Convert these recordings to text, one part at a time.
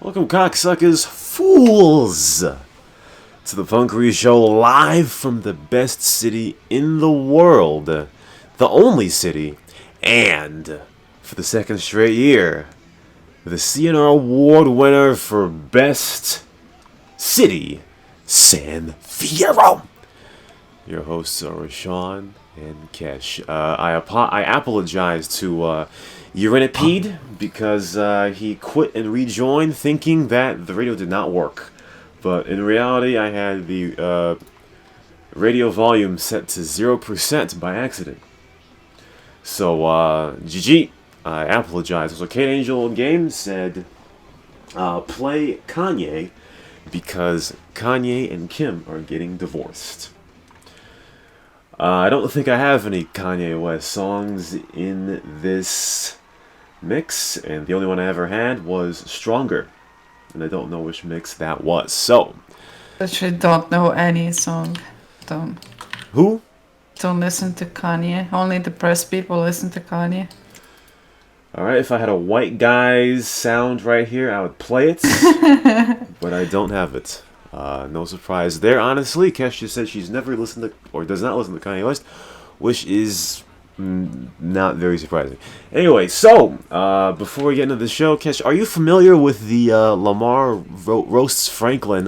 Welcome, cocksuckers, fools, to the Punkery Show live from the best city in the world, the only city, and for the second straight year, the CnR Award winner for Best City, San Fierro. Your hosts are Rashawn and Kesh. I apologize to Urinipede because he quit and rejoined thinking that the radio did not work. But in reality, I had the radio volume set to 0% by accident. So, GG, I apologize. So, Kate Angel Game said, play Kanye because Kanye and Kim are getting divorced. I don't think I have any Kanye West songs in this mix, and the only one I ever had was Stronger, and I don't know which mix that was. So, literally don't know any song. Who? Don't listen to Kanye. Only depressed people listen to Kanye. Alright, if I had a white guy's sound right here, I would play it, but I don't have it. No surprise there, honestly. Kesh just said she's never listened to, or does not listen to Kanye West, which is not very surprising. Anyway, so, before we get into the show, Kesh, are you familiar with the Lamar roasts Franklin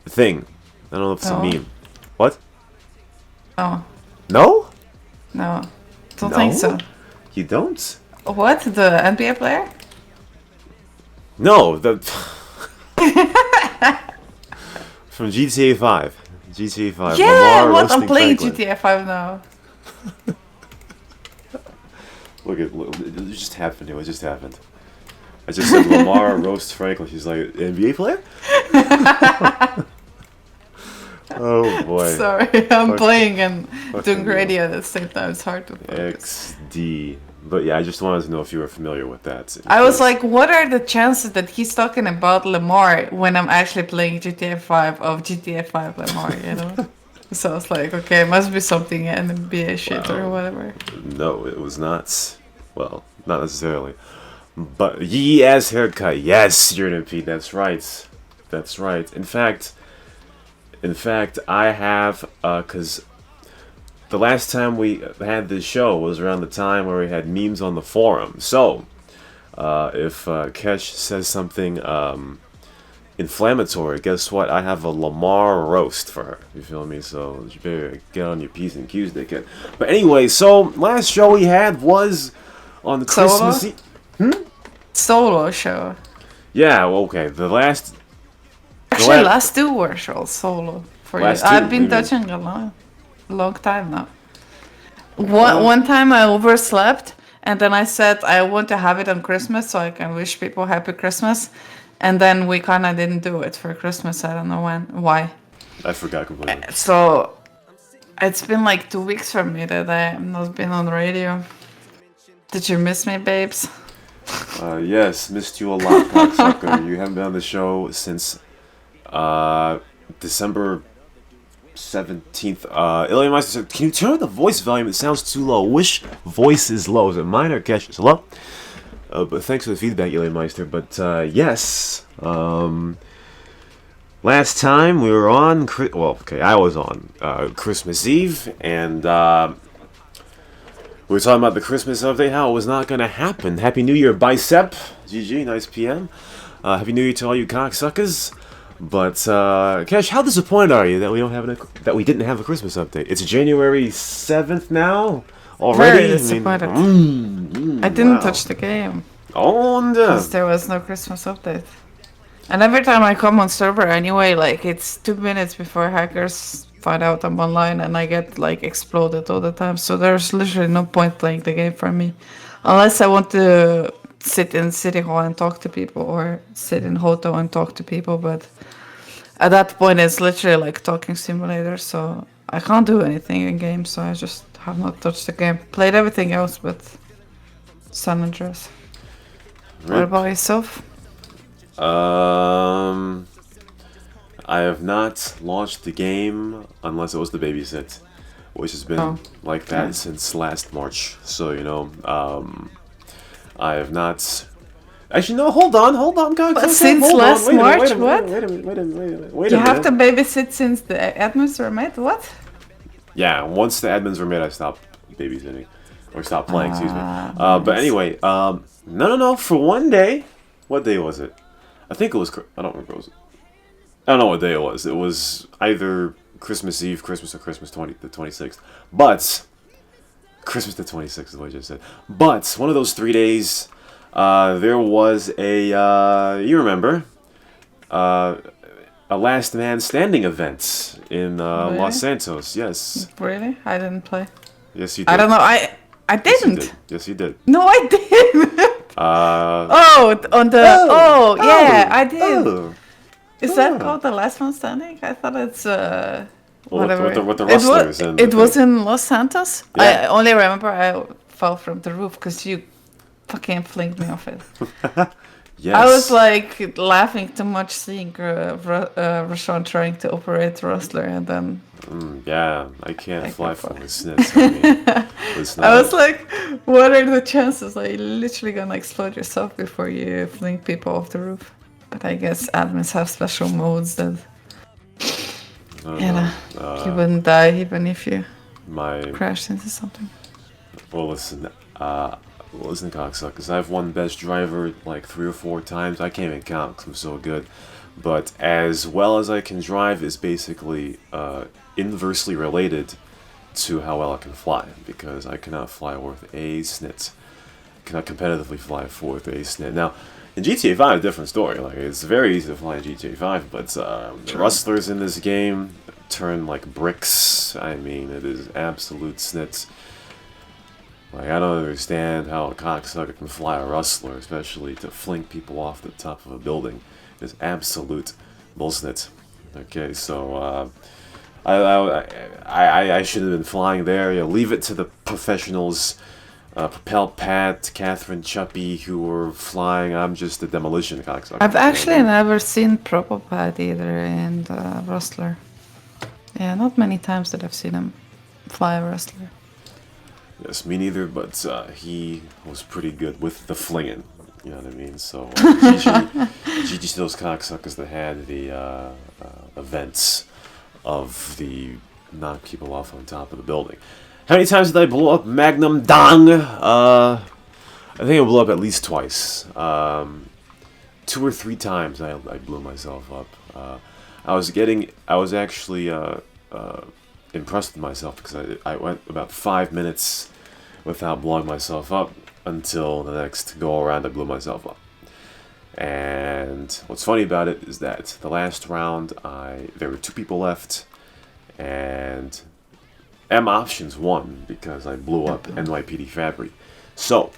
thing? I don't know if it's a meme. What? No. No? No. Don't think so. You don't? What? The NBA player? No, the... From GTA 5. GTA 5. Yeah, Lamar what? I'm roasting playing Franklin. GTA 5 now. Look, it just happened. It just happened. I just said Lamar roasts Franklin. She's like, NBA player? Oh boy. Sorry, I'm playing and doing radio at the same time. It's hard to focus. XD. But yeah, I just wanted to know if you were familiar with that. I was like, what are the chances that he's talking about Lamar when I'm actually playing GTA 5 of GTA 5 Lamar, you know? So I was like, okay, it must be something NBA shit or whatever. No, it was not. Well, not necessarily. But Yee ass haircut. Yes, you're an MP. That's right. That's right. In fact, I have, because the last time we had this show was around the time where we had memes on the forum. So, if Kesh says something inflammatory, guess what? I have a Lamar roast for her. You feel me? So, you better get on your P's and Q's, dickhead. But anyway, so, last show we had was on the Christmas Eve. Solo show. Yeah, well, okay. Actually, last two were shows solo for you. I've been touching a long time now. One time I overslept, and then I said I want to have it on Christmas so I can wish people happy Christmas, and then we kind of didn't do it for Christmas. I don't know why. I forgot completely. So it's been like 2 weeks for me that I have not been on the radio. Did you miss me, babes? Yes, missed you a lot, cocksucker. You haven't been on the show since December 17th. Ilya Meister said, can you turn up the voice volume? It sounds too low. Which voice is low? Is it mine or Kesh's? Hello? But thanks for the feedback, Ilya Meister. But yes, last time we were on, I was on Christmas Eve, and we were talking about the Christmas update, how it was not going to happen. Happy New Year, Bicep. GG, nice PM. Happy New Year to all you cocksuckers. But Kesh, how disappointed are you that we didn't have a Christmas update? It's January 7th now already. Very disappointed. I didn't touch the game because there was no Christmas update. And every time I come on server anyway, like it's 2 minutes before hackers find out I'm online, and I get like exploded all the time. So there's literally no point playing the game for me, unless I want to sit in City Hall and talk to people, or sit in Hoto and talk to people, but at that point it's literally like talking simulator, so I can't do anything in game, so I just have not touched the game. Played everything else but San Andreas. What about yourself? I have not launched the game unless it was the babysit, which has been like that since last March, so you know, I have not Actually, no. Hold on, guys. Since last March, what? Wait a minute. You have to babysit since the admins were made. What? Yeah, once the admins were made, I stopped babysitting. Or stopped playing, excuse me. Nice. But anyway, no. For one day, what day was it? I think it was. I don't remember. I don't know what day it was. It was either Christmas Eve, Christmas, or Christmas the 26th. But Christmas the 26th is what I just said. But one of those 3 days, there was a you remember, a Last Man Standing event in Really? Los Santos. Yes. Really? I didn't play. Yes, you did. I don't know. I didn't. Yes, you did. No, I didn't. On the. Yeah, I did. Is that called the Last Man Standing? I thought it's whatever. With the rustlers it was in Los Santos. Yeah. I only remember I fell from the roof because you fucking flinged me off it. Yes. I was like laughing too much seeing Rashawn trying to operate the rustler, and then yeah, I can't fly from the snits. I mean, it's I was like, what are the chances? Like, you're literally gonna explode yourself before you fling people off the roof. But I guess admins have special modes that you wouldn't die even if you crashed into something. Well, listen, cocksuckers. I've won best driver like 3 or 4 times. I can't even count because I'm so good. But as well as I can drive is basically inversely related to how well I can fly, because I cannot fly worth a snit. Cannot competitively fly worth a snit. Now, in GTA 5, a different story. Like, it's very easy to fly in GTA 5, but the rustlers in this game turn like bricks. I mean, it is absolute snits. Like, I don't understand how a cocksucker can fly a rustler, especially to fling people off the top of a building. It's absolute bullsnit. Okay, so I should have been flying there. You know, leave it to the professionals. Propel Pat, Catherine Chuppy, who were flying. I'm just a demolition cocksucker. I've actually never seen Propopad either in Rustler. Yeah, not many times that I've seen him fly a Rustler. Yes, me neither, but he was pretty good with the flinging. You know what I mean? So, GG to those cocksuckers that had the events of the knock people off on top of the building. How many times did I blow up Magnum Dong? I think I blew up at least twice. 2 or 3 times I blew myself up. I was actually impressed with myself because I went about 5 minutes without blowing myself up until the next go around I blew myself up. And what's funny about it is that the last round there were 2 people left, and M Options won because I blew up NYPD Fabry. So,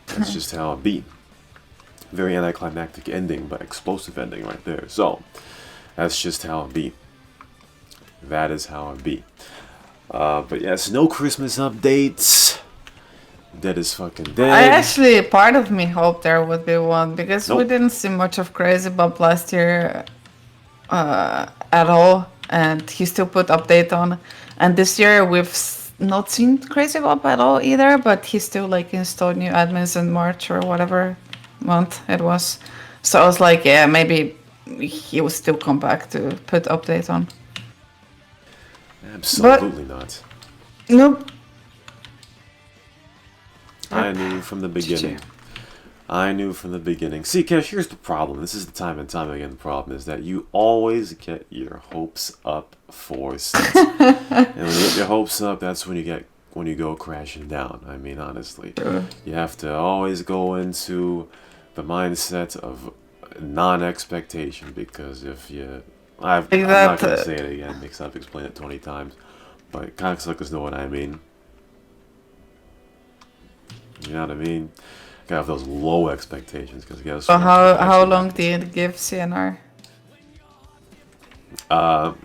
that's just how it be. Very anticlimactic ending, but explosive ending right there. So, that's just how it be. That is how it be. But yes, no Christmas updates. Dead is fucking dead. Part of me hoped there would be one, because we didn't see much of Crazy Bob last year at all, and he still put update on. And this year we've not seen Crazy Bob at all either, but he still like installed new admins in March or whatever month it was. So I was like, yeah, maybe he will still come back to put update on. Absolutely not. Nope. I knew from the beginning. I knew from the beginning. See, Cash, here's the problem. This is the time and time again. The problem is that you always get your hopes up for sets. And when you get your hopes up, that's when you go crashing down. I mean, honestly. You have to always go into the mindset of non-expectation, because if you... I'm not going to say it again because I've explained it 20 times. But cocksuckers know what I mean. You know what I mean? Gotta have those low expectations, because guess what? How long do you give CnR? Well,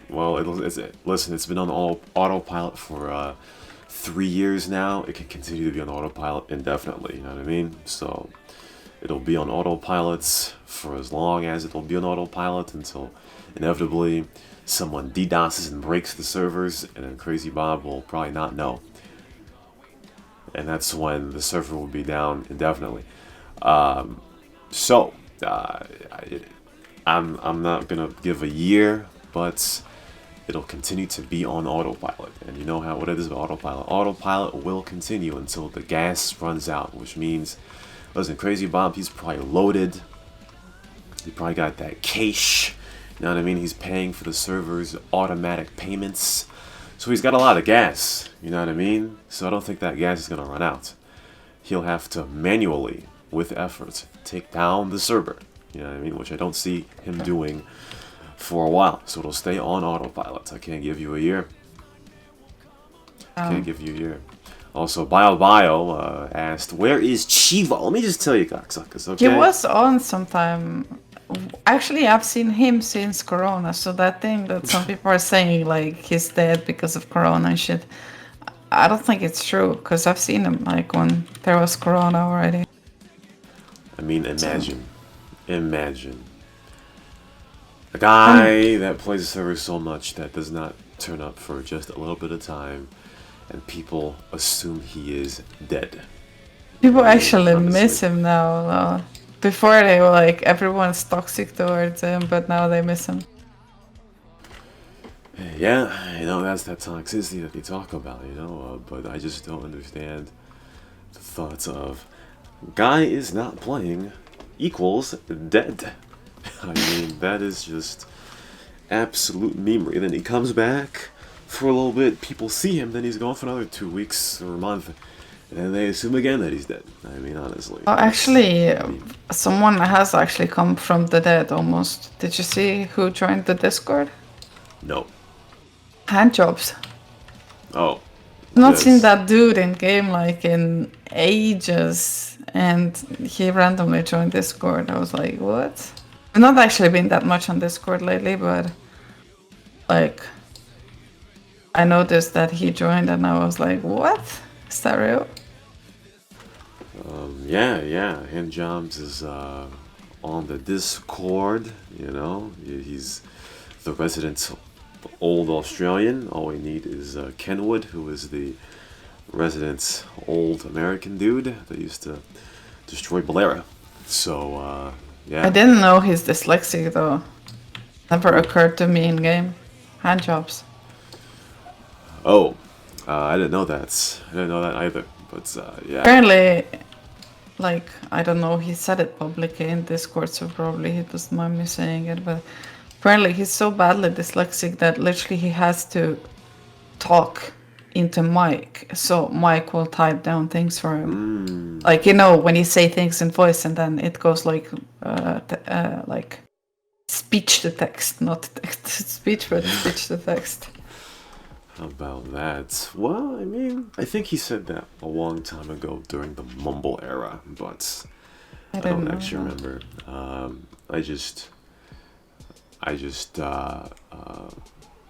listen, it's been on autopilot for 3 years now. It can continue to be on autopilot indefinitely. You know what I mean? So it'll be on autopilots for as long as it'll be on autopilot, until inevitably someone DDoSes and breaks the servers, and then Crazy Bob will probably not know. And that's when the server will be down indefinitely. So, I'm not gonna give a year, but it'll continue to be on autopilot. And you know what it is with autopilot. Autopilot will continue until the gas runs out, which means, listen, Crazy Bob, he's probably loaded. He probably got that cash. You know what I mean? He's paying for the server's automatic payments. So he's got a lot of gas. You know what I mean? So I don't think that gas is gonna run out. He'll have to manually, with effort, take down the server. You know what I mean? Which I don't see him doing for a while. So it'll stay on autopilot. I can't give you a year. Can't give you a year. Also, Bio asked, where is Chivo? Let me just tell you, cocksuckers, okay? He was on sometime. Actually, I've seen him since Corona, so that thing that some people are saying, like, he's dead because of Corona and shit, I don't think it's true, because I've seen him, like, when there was Corona already. I mean, imagine. A guy that plays the server so much that does not turn up for just a little bit of time, and people assume he is dead. People actually miss him now, though. Before they were like, everyone's toxic towards him, but now they miss him. Yeah, you know, that's that toxicity that they talk about, you know, but I just don't understand the thoughts of, guy is not playing equals dead. I mean, that is just absolute memery. Then he comes back for a little bit, people see him, then he's gone for another 2 weeks or a month, and then they assume again that he's dead. I mean, honestly. Oh, actually, someone has actually come from the dead almost. Did you see who joined the Discord? No. Handjobs. Oh. Not seen that dude in game like in ages, and he randomly joined Discord. I was like, what? I've not actually been that much on Discord lately, but like I noticed that he joined, and I was like, what? Is that real? Yeah. Handjobs is on the Discord, you know. He's the resident old Australian. All we need is Kenwood, who is the resident old American dude that used to destroy Bolera. So, yeah. I didn't know he's dyslexic, though. Never occurred to me in game. Handjobs. Oh, I didn't know that. I didn't know that either. But, yeah. Apparently, like, I don't know, he said it publicly in Discord, so probably he doesn't mind me saying it, but apparently he's so badly dyslexic that literally he has to talk into mic, so mic will type down things for him. Like, you know, when you say things in voice and then it goes like speech to text, not text to speech, but speech to text. How about that? Well, I mean, I think he said that a long time ago during the Mumble era, but I don't actually remember.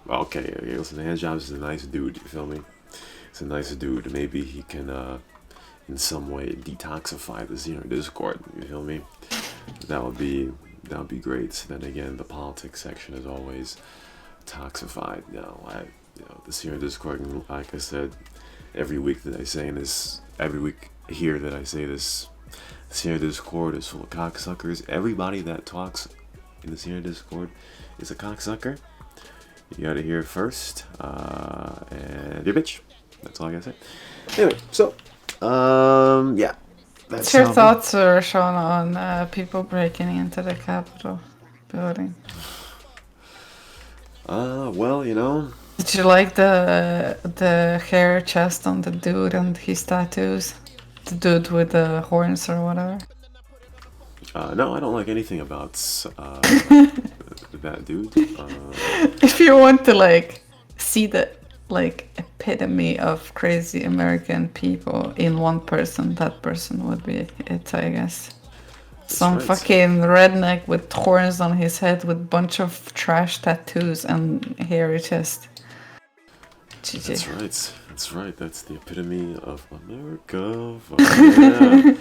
Okay, listen, Handjobs is a nice dude, you feel me? He's a nice dude. Maybe he can, in some way, detoxify the CnR Discord, you feel me? That would be great. Then again, the politics section is always toxified. The CnR Discord, like I said, every week that I say this, every week here that I say this, the CnR Discord is full of cocksuckers. Everybody that talks in the CnR Discord is a cocksucker. You gotta hear it first, and you're a bitch. That's all I gotta say. Anyway, so, yeah. What's your thoughts, Sean, on people breaking into the Capitol building? Well, you know. Did you like the hair chest on the dude and his tattoos? The dude with the horns or whatever? No, I don't like anything about that dude. If you want to like see the like epitome of crazy American people in one person, that person would be it, I guess. Some fucking redneck with horns on his head with bunch of trash tattoos and hairy chest. GG. That's right. That's the epitome of America. Yeah.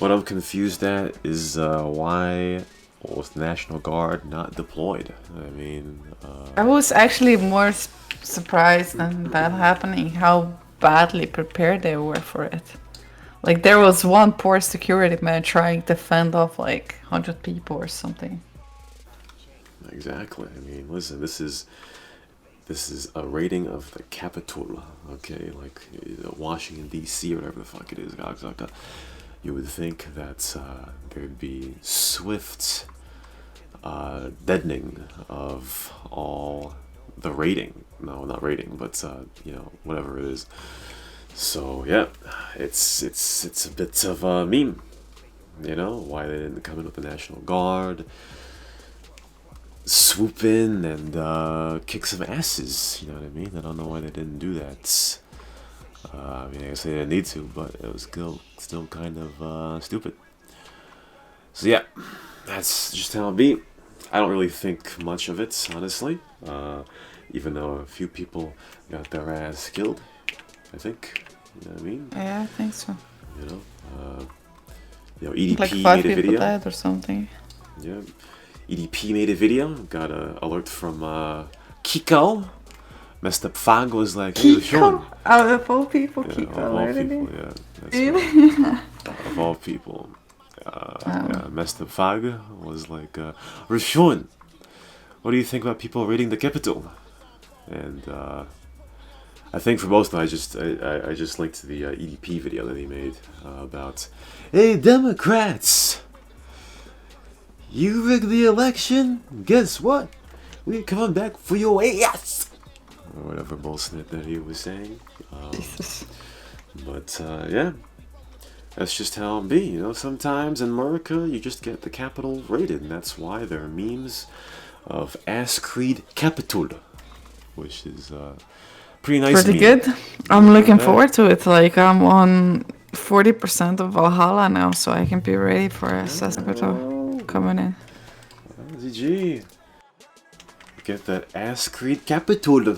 What I'm confused at is why was the National Guard not deployed? I mean, I was actually more surprised than that happening how badly prepared they were for it. Like there was one poor security man trying to fend off like 100 people or something. Exactly. I mean, listen, this is a rating of the Capitol, okay, like Washington D.C. or whatever the fuck it is. You would think that there'd be swift deadening of all the rating. No, not rating, but whatever it is. So yeah, it's a bit of a meme. Why they didn't come in with the National Guard, swoop in and kick some asses. You know what I mean? I don't know why they didn't do that. I guess they didn't need to, but it was still kind of stupid. So yeah, that's just how it be. I don't really think much of it, honestly. Even though a few people got their ass killed, I think. You know what I mean? Yeah, I think so. EDP like 5 made a people video. died or something. Yeah, EDP made a video. Got an alert from Kiko. Messed up Fag was like, hey, Kiko? Out of all people, yeah, Kiko of all alerted people, me? yeah, that's right. Of all people. Messed up Fag was like, Rishon, what do you think about people raiding the Capitol? And I think for most of them, I just linked to the EDP video that he made about, hey, Democrats, you rigged the election? Guess what? We're coming back for your ass! Or whatever bullshit that he was saying. But yeah, that's just how it be. Sometimes in America, you just get the Capitol raided, and that's why there are memes of Ass Creed Capitol, which is pretty nice. Pretty good. I'm looking forward to it. Like I'm on 40% of Valhalla now, so I can be ready for Assassin's Creed coming in. GG. Get that Ass Creed Capitol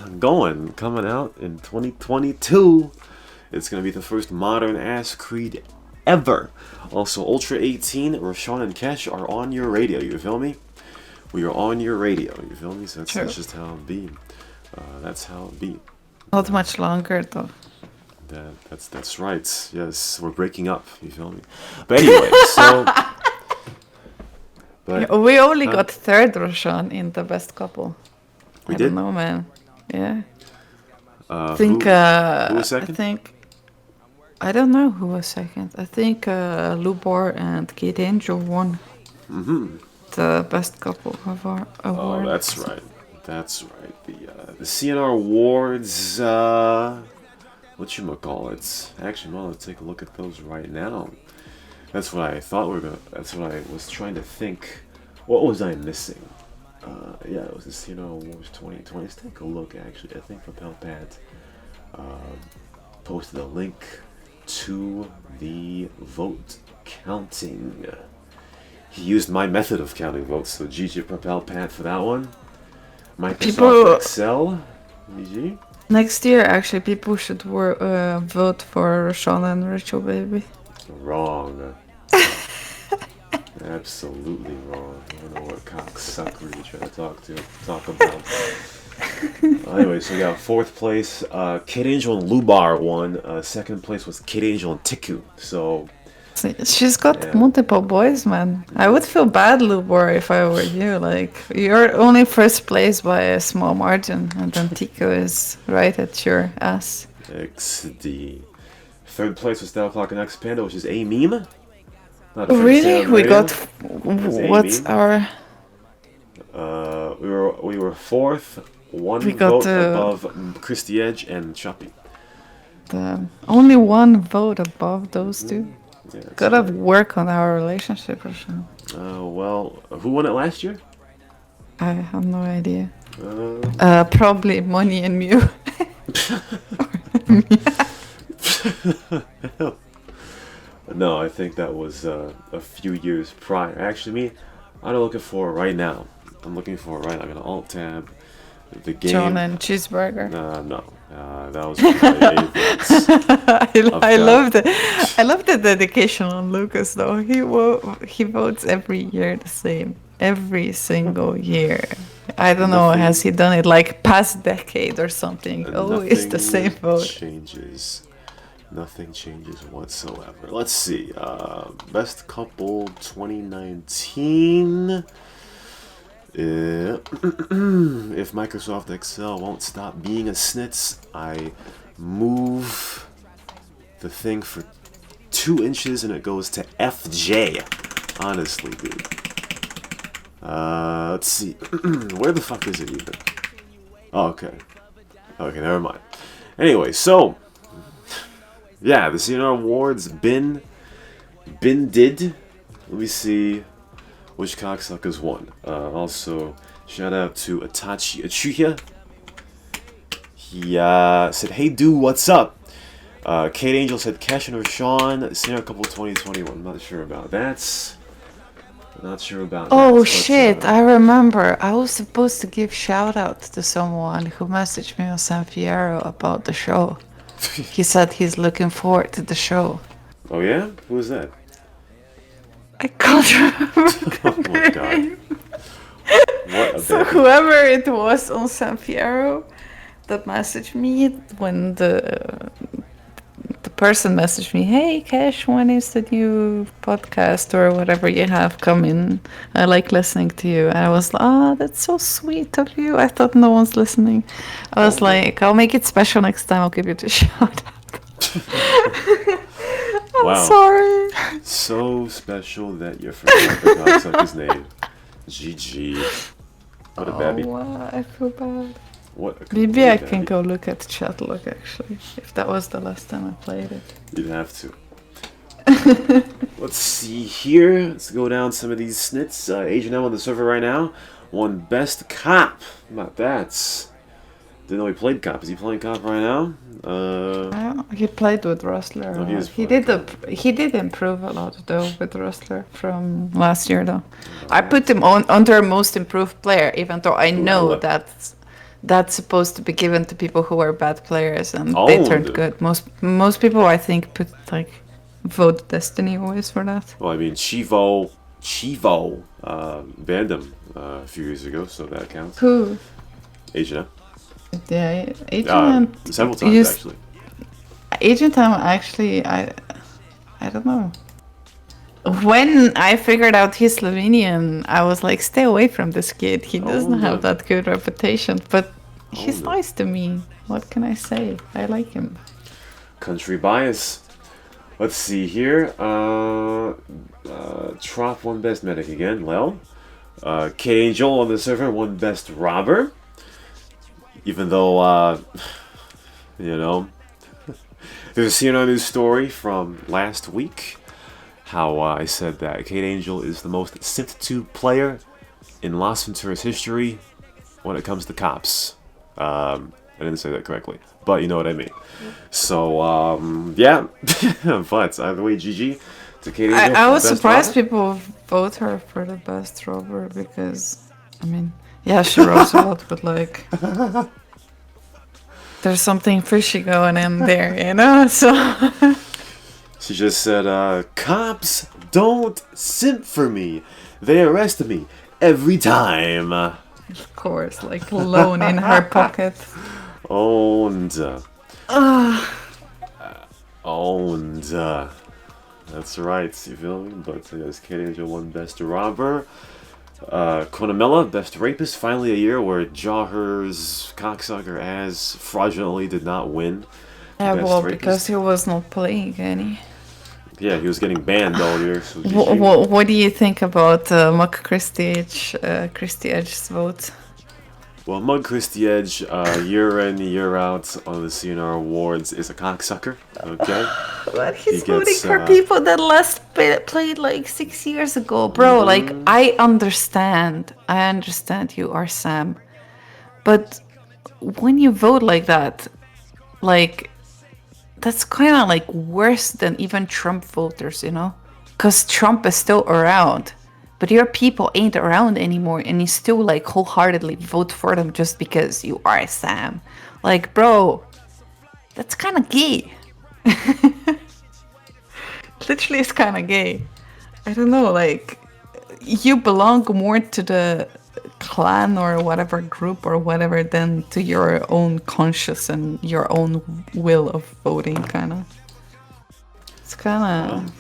coming out in 2022. It's gonna be the first modern Ass Creed ever. Also, Ultra 18, Rashawn and Kesh are on your radio. You feel me? We are on your radio. You feel me? So that's just how it be. That's how it be. Not much longer though. That's right. Yes, we're breaking up. You feel me? But anyway, so. But, we only got third Roshan in the best couple. We I did? don't know, man. Yeah. Who was second? I don't know who was second. I think Lubar and Kate Angel won the best couple award. Oh, that's right. That's right. The CnR Awards. Whatchamacallit? Actually, let's take a look at those right now. That's what I thought that's what I was trying to think. What was I missing? Yeah, it was the CnR Awards 2020. Let's take a look, actually. I think Propel Pat posted a link to the vote counting. He used my method of counting votes, so GG Propel Pat for that one. Microsoft Excel. GG. Next year, actually, people should vote for Sean and Rachel, baby. Wrong. Absolutely wrong. I don't know what cocksucker you're trying to talk about. Anyway, so we got fourth place. Kid Angel and Lubar won. Second place was Kid Angel and Tiku. So she's got multiple boys, man. I would feel bad, Lubar, if I were you. Like you're only first place by a small margin, and then Tiku is right at your ass. XD. Third place was Style Clock and X Panda, which is a meme. Really? We got what's our? We were fourth, one vote above Christy Edge and Choppy. Only one vote above those two. Yeah, gotta work on our relationship, Roshan. Well, who won it last year? I have no idea. Probably Money and Mew. No, I think that was a few years prior. Actually, I'm looking for it right now. I'm looking for it right now. I'm gonna alt tab the game. John and Cheeseburger. No. That was I love the dedication on Lucas though. He votes every year the same. Every single year. I don't know, has he done it like past decade or something? Always the same vote. Changes. Nothing changes whatsoever. Let's see. Best couple 2019. If Microsoft Excel won't stop being a snitz, I move the thing for 2 inches and it goes to FJ. Honestly, dude. Let's see. Where the fuck is it even? Oh, okay. Okay, never mind. Anyway, so yeah, the CnR Awards been did. Let me see which cocksuckers won. Also, shout out to Atachi Achuya. He said, "Hey dude, what's up?" Kate Angel said, "Cash and Rashawn, CnR Couple 2021." I'm not sure about that. Not sure about Oh that, shit, I remember. I was supposed to give shout out to someone who messaged me on San Fierro about the show. He said he's looking forward to the show. Oh yeah? Who was that? I can't remember. Oh my god. What a So baby. whoever it was on San Fierro that messaged me when the person messaged me, "Hey Cash, when is the new podcast or whatever you have coming? I like listening to you." And I was like, "Oh, that's so sweet of you. I thought no one's listening." I was like, "I'll make it special next time. I'll give you the shout out." I'm sorry. So special that you forgot the cocksucker's name. GG. What a baby. Wow, I feel bad. What a Maybe I baby. can go look at the chat log actually, if that was the last time I played it. You'd have to. Let's see here. Let's go down some of these snits. Agent M on the server right now won Best Cop. How about that? Didn't know he played Cop. Is he playing Cop right now? He played with Rustler. Oh, he did improve a lot though with Rustler from last year though. I put him on under most improved player, even though I know that's supposed to be given to people who are bad players and they turned good. Most people I think put like vote Destiny always for that. Well, I mean Chivo banned him a few years ago, so that counts. Who? Agent M. Yeah, Agent several times actually. Agent M actually, I don't know. When I figured out he's Slovenian, I was like, stay away from this kid. He doesn't have that good reputation, but he's nice to me. What can I say? I like him. Country bias. Let's see here. Trop won Best Medic again. Lel. Kate Angel on the server won Best Robber. Even though, you know, there's a CnR news story from last week. How I said that Kate Angel is the most simped to player in Las Venturas history when it comes to cops. I didn't say that correctly, but you know what I mean. So, yeah. But either way, GG to Kate Angel. I was surprised people vote her for the best robber because, I mean, yeah, she rolls a lot, but like, there's something fishy going in there, you know? So. She just said, cops don't simp for me. They arrest me every time. Of course, like alone in her pocket. Owned. Owned. That's right, you feel me? But yes, Kate Angel won Best Robber. Konamela, Best Rapist. Finally a year where Jawher's cocksucker ass fraudulently did not win. Yeah, well, because he was not playing any. Yeah, he was getting banned all year. So what do you think about Mug Christie Edge's vote? Well, Mug Christie Edge, year in, year out on the CnR Awards, is a cocksucker. Okay, but he's voting for people that last played like 6 years ago, bro. Like I understand you are Sam, but when you vote like that, like. That's kind of like worse than even Trump voters, you know? Because Trump is still around, but your people ain't around anymore, and you still like wholeheartedly vote for them just because you are Sam. Like, bro, that's kind of gay. Literally, it's kind of gay. I don't know, like, you belong more to the clan or whatever group or whatever than to your own conscience and your own will of voting, kind of. It's kind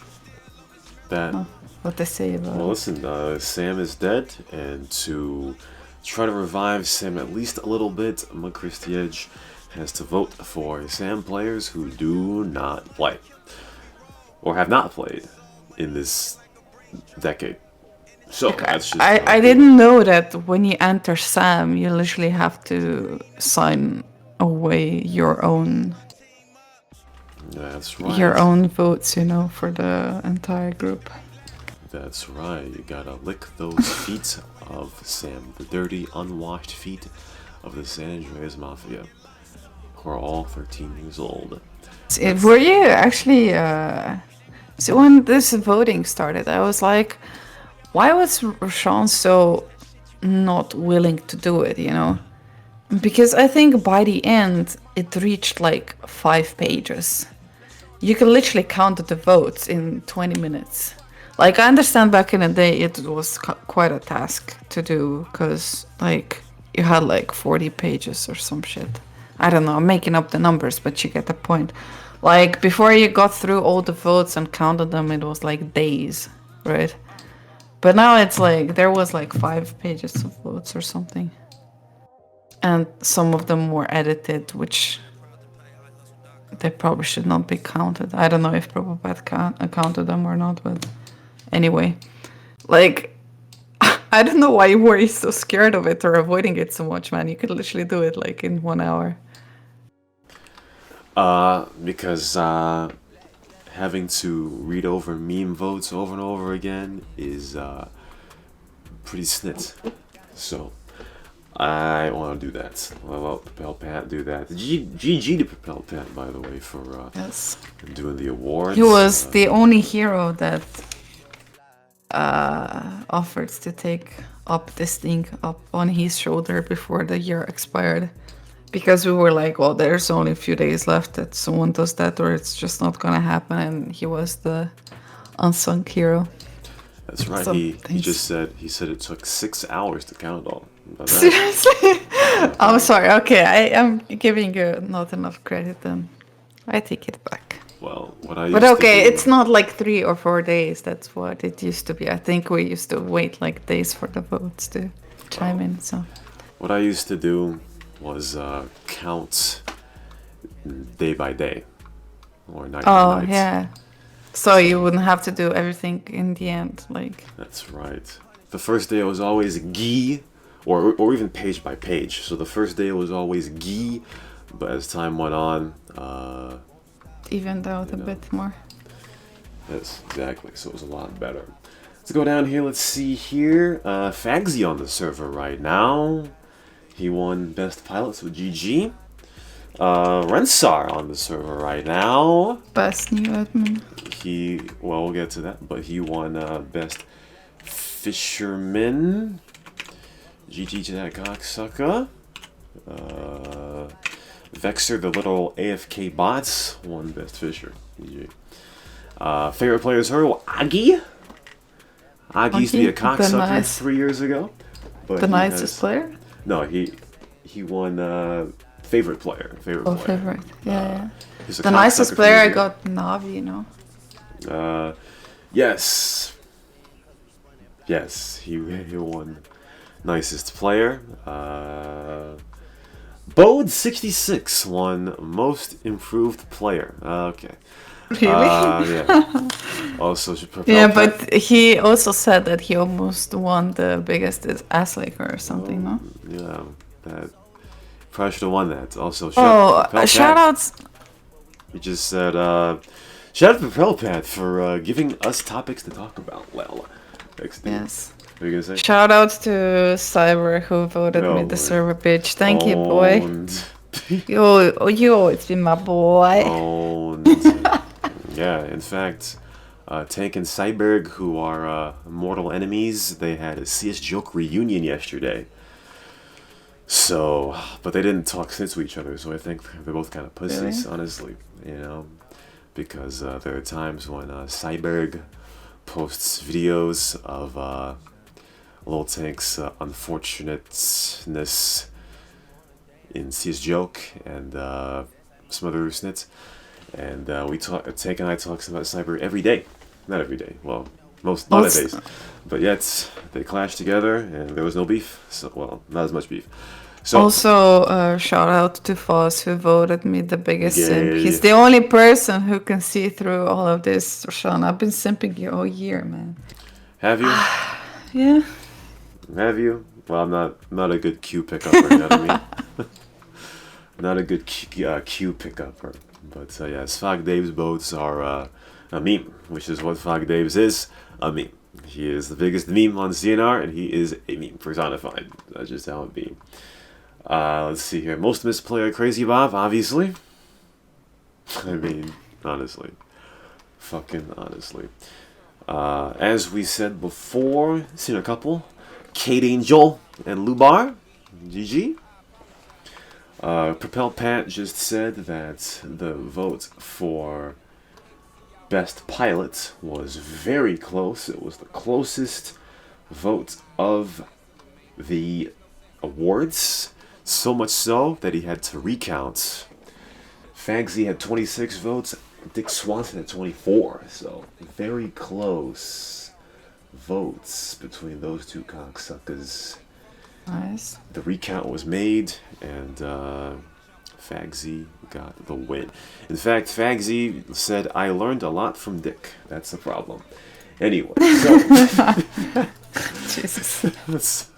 That. of what they say about Well, it. listen, Sam is dead, and to try to revive Sam at least a little bit, McChristiedge has to vote for Sam players who do not play or have not played in this decade. So that's just. I didn't know that when you enter Sam, you literally have to sign away your own That's right. your own votes, you know, for the entire group. That's right. You gotta lick those feet of Sam, the dirty, unwashed feet of the San Andreas Mafia, who are all 13 years old. Were you actually? So when this voting started, I was like, why was Rashawn so not willing to do it? You know, because I think by the end it reached like 5 pages. You can literally count the votes in 20 minutes. Like, I understand back in the day it was quite a task to do, because, like, you had, like, 40 pages or some shit. I don't know, I'm making up the numbers, but you get the point. Like, before you got through all the votes and counted them, it was, like, days, right? But now it's, like, there was, like, 5 pages of votes or something. And some of them were edited, which they probably should not be counted. I don't know if Prabhupada counted them or not, but... Anyway, like, I don't know why you were so scared of it or avoiding it so much, man. You could literally do it, like, in 1 hour. Because having to read over meme votes over and over again is pretty snit. So, I want to do that. I'll let Propel Pat do that. GG to Propel Pat, by the way, for Yes. doing the awards. He was the only hero that offered to take up this thing up on his shoulder before the year expired, because we were like, well, there's only a few days left that someone does that or it's just not gonna happen, and he was the unsung hero. That's right. He just said it took 6 hours to count all. Seriously? I'm sorry. Okay, I am giving you not enough credit then. I take it back. Well, what I used But okay, to do, it's not like 3 or 4 days. That's what it used to be. I think we used to wait like days for the votes to chime in. So what I used to do was count day by day or night by night. Oh yeah. So you wouldn't have to do everything in the end, like. That's right. The first day was always gi, or even page by page. So the first day was always gi, but as time went on, Evened out a bit more. Yes, exactly. So it was a lot better. Let's go down here. Let's see here. Fagsy on the server right now. He won Best Pilots with GG. Rensar on the server right now. Best new admin. We'll get to that, but he won Best Fisherman. GG to that cocksucker. Vexer, the little AFK bots, won Best Fisher. GG. Favorite players hurdle, Agi. Agi used to be a cocksucker 3 years ago. But the nicest player? No, he won favorite player. Favorite player. Favorite. Yeah. The nicest player I got Navi, you know. Yes. Yes, he won nicest player. Bode66 won most improved player. Okay. Really? Yeah. Also, yeah, but he also said that he almost won the biggest ass licker or something, no? Yeah, that probably should have won that. Also, shout outs. He just said, shout out to Propelpad for giving us topics to talk about. Well, yes. What are you gonna say? Shout out to Cyber who voted me the server bitch. Thank you, boy. You always been my boy. Yeah, in fact, Tank and Cyberg, who are mortal enemies, they had a CS Joke reunion yesterday. So, but they didn't talk sense to each other, so I think they're both kind of pussies, honestly, you know, because there are times when Cyberg posts videos of Little Tank's unfortunateness in CS Joke and some other snits, And Tank and I talk about Cyber every day. Not every day. Well, not days. But yet, they clashed together, and there was no beef. So, well, not as much beef. So, also, shout out to Foss, who voted me the biggest simp. He's the only person who can see through all of this, Roshan. I've been simping you all year, man. Have you? Yeah. Have you? Well, I'm not a good Q pickuper, you know what I mean? Not a good Q pick-upper. But yes, Fog Dave's votes are a meme, which is what Fog Dave's is, a meme. He is the biggest meme on CnR, and he is a meme personified. That's just how it be. Let's see here. Most missed player, Crazy Bob, obviously. I mean, honestly. Fucking honestly. As we said before, seen a couple. Kate Angel and Lubar. GG. Propel Pat just said that the vote for Best Pilot was very close. It was the closest vote of the awards. So much so that he had to recount. Fagsy had 26 votes. Dick Swanson had 24. So very close votes between those two cocksuckers. Nice. The recount was made, and Fagsy got the win. In fact, Fagsy said, "I learned a lot from Dick." That's the problem. Anyway, so Jesus.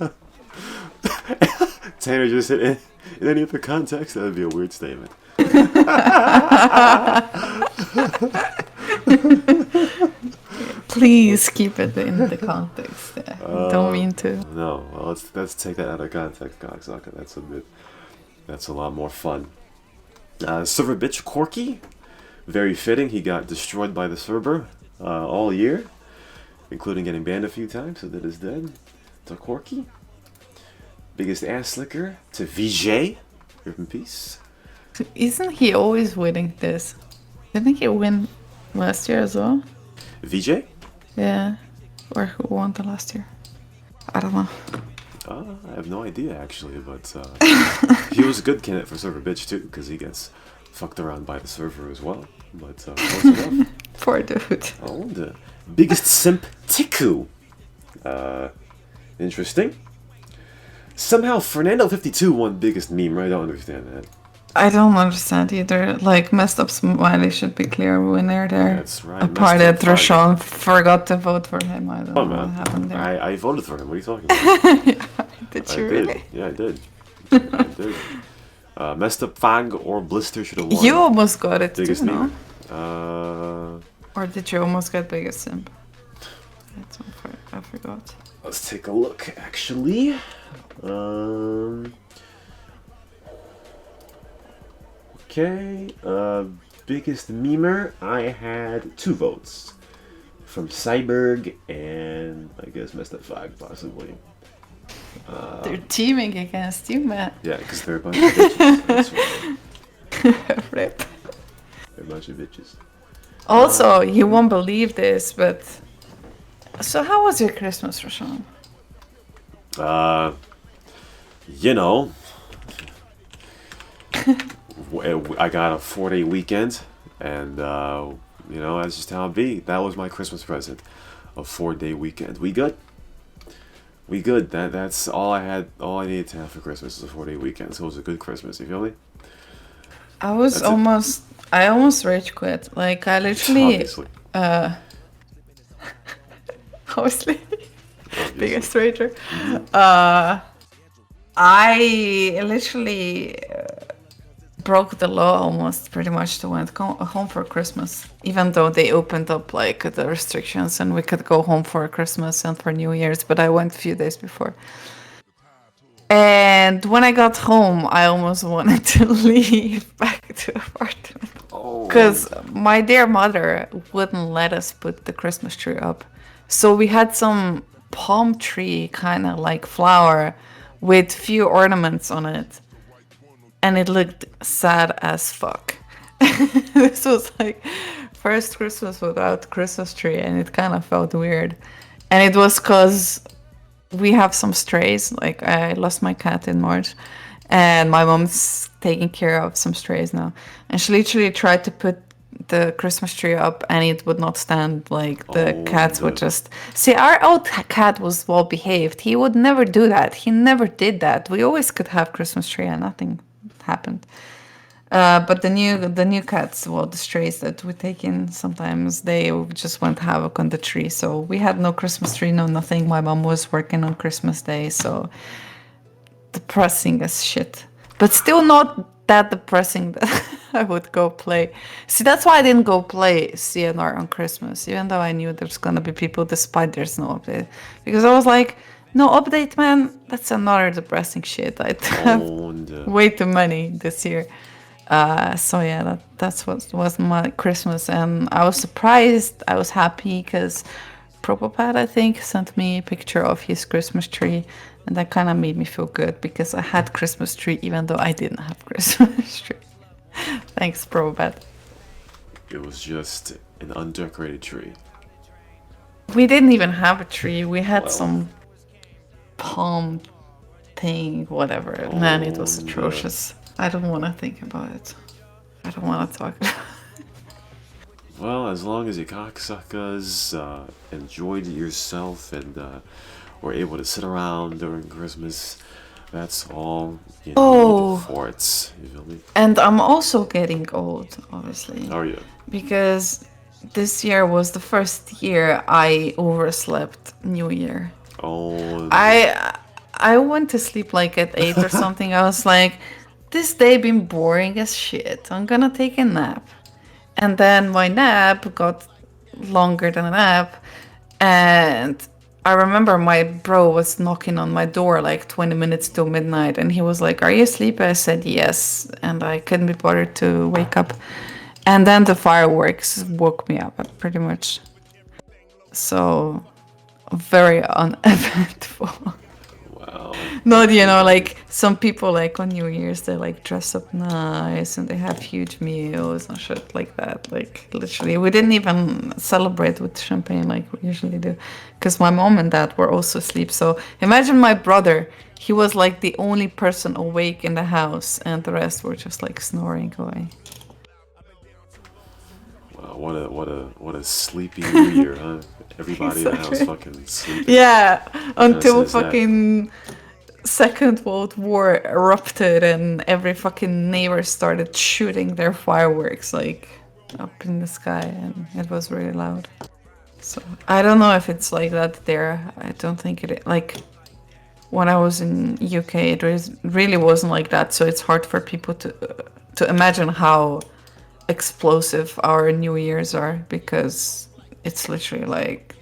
Tanner just hit in any other context. That would be a weird statement. Please keep it in the context. Don't mean to. No, well, let's take that out of context, cocksucker. That's a lot more fun. Server bitch Corky, very fitting. He got destroyed by the server all year, including getting banned a few times, so that is dead. To Corky. Biggest ass slicker to VJ. Rip in peace. Isn't he always winning this? Didn't he win last year as well? VJ? Yeah. Or who won the last year? I don't know. I have no idea, actually, but he was a good candidate for server bitch, too, because he gets fucked around by the server as well. But close enough. Poor dude. Oh, the biggest simp Tiku. Interesting. Somehow Fernando52 won biggest meme. I don't understand that. I don't understand either. Like, Messed Up Smiley should be clear winner there. That's right. Apart that Roshan forgot to vote for him. I don't know what happened there. I voted for him. What are you talking about? Yeah, did you really? Yeah, I did. I did. Messed Up Fag or Blister should have won. You almost got it biggest too, meme. no? Or did you almost get biggest simp? I forgot. Let's take a look, actually. Okay, biggest memer, I had 2 votes. From Cyberg and I guess Messed Up Fag, possibly. They're teaming against you, man. Yeah, because they're a bunch of bitches. That's right. Rip. They're a bunch of bitches. Also, you won't believe this, but... So how was your Christmas, Roshan? You know... I got a 4-day weekend, and you know, that's just how it be. That was my Christmas present, a 4-day weekend. We good? We good. That's all I had. All I needed to have for Christmas is a 4-day weekend. So it was a good Christmas. You feel me? I almost rage quit. Like I literally. Obviously. Obviously. Biggest rager. I literally. Broke the law almost pretty much to went home for Christmas, even though they opened up like the restrictions and we could go home for Christmas and for New Year's, but I went a few days before. And when I got home, I almost wanted to leave back to the apartment because my dear mother wouldn't let us put the Christmas tree up. So we had some palm tree kind of like flower with few ornaments on it. And it looked sad as fuck. This was like first Christmas without Christmas tree, and it kind of felt weird. And it was because we have some strays. Like I lost my cat in March, and my mom's taking care of some strays now. And she literally tried to put the Christmas tree up and it would not stand. Like the cats would just see. Our old cat was well behaved. He would never do that. He never did that. We always could have Christmas tree and nothing happened. But the new cats, well, the strays that we take in, sometimes they just went havoc on the tree. So we had no Christmas tree, no nothing. My mom was working on Christmas Day, so depressing as shit. But still not that depressing that I would go play. See, that's why I didn't go play CnR on Christmas, even though I knew there's gonna be people despite there's no update. Because I was like, no update, man, that's another depressing shit. I have way too many this year. So yeah, that's what was my Christmas, and I was surprised. I was happy because Propopad, I think, sent me a picture of his Christmas tree, and that kind of made me feel good because I had Christmas tree even though I didn't have Christmas tree. Thanks, Propopad. It was just an undecorated tree. We didn't even have a tree. We had some palm thing, whatever. Man, it was atrocious. I don't want to think about it. I don't want to talk about it. Well, as long as you cocksuckers enjoyed yourself and were able to sit around during Christmas, that's all you need for it. You feel me? And I'm also getting old, obviously. How are you? Because this year was the first year I overslept New Year. Oh. I went to sleep like at 8 or something. I was like, this day been boring as shit. I'm gonna take a nap. And then my nap got longer than a nap. And I remember my bro was knocking on my door like 20 minutes till midnight. And he was like, are you asleep? I said, yes. And I couldn't be bothered to wake up. And then the fireworks woke me up pretty much. So, very uneventful. Wow. Not, you know, like some people like on New Year's, they like dress up nice and they have huge meals and shit like that. Like literally, we didn't even celebrate with champagne like we usually do because my mom and dad were also asleep. So imagine my brother, he was like the only person awake in the house and the rest were just like snoring away. Wow, what a sleepy New Year, huh? Everybody in the house fucking sleeping. Yeah, until fucking Second World War erupted and every fucking neighbor started shooting their fireworks like up in the sky, and it was really loud. So I don't know if it's like that there. I don't think it like when I was in UK it really wasn't like that, so it's hard for people to imagine how explosive our New Year's are because it's literally like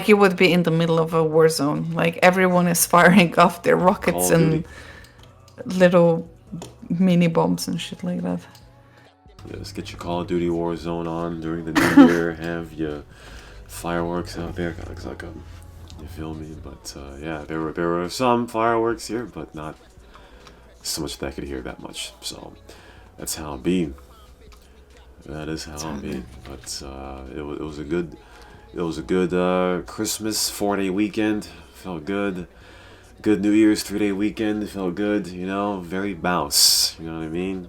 you would be in the middle of a war zone. Like everyone is firing off their rockets and little mini bombs and shit like that. Just get your Call of Duty war zone on during the New Year. Have your fireworks out there. You feel me? But yeah, there were some fireworks here, but not so much that I could hear that much. So that's how it be. That is how it be. But it was a good Christmas 4-day weekend. Felt good. Good New Year's 3-day weekend. Felt good. You know, very bounce. You know what I mean?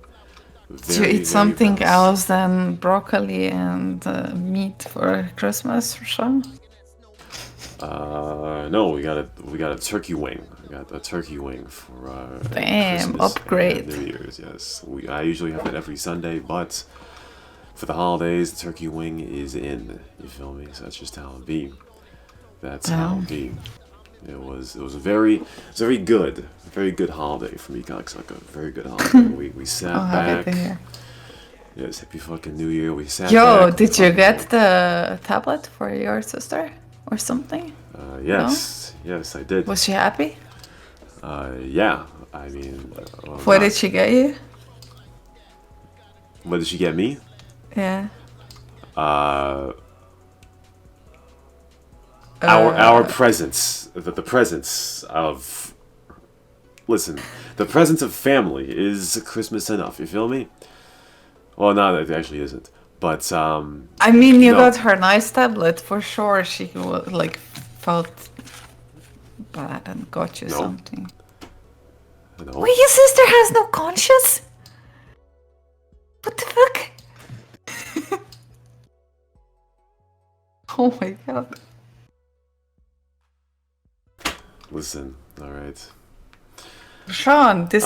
Did you eat something else than broccoli and meat for Christmas or something? No, we got a turkey wing. We got a turkey wing for damn Christmas upgrade. And New Year's. Yes, I usually have it every Sunday, but for the holidays, the turkey wing is in. You feel me? So that's just how it be. That's how it be. It was a very good holiday for me, cocksucker. Very good holiday. We sat back. Yes, happy fucking New Year. We sat back. Yo, did you get the tablet for your sister or something? Yes, no? Yes, I did. Was she happy? Yeah. I mean, what did she get you? What did she get me? Yeah. Our presence, the presence of, listen, the presence of family is Christmas enough. You feel me? Well, no, it actually isn't. But I mean, you got her nice tablet for sure. She like felt bad and got you something. No. Wait, your sister has no conscience? What the fuck? Oh my god. Listen, alright. Sean, this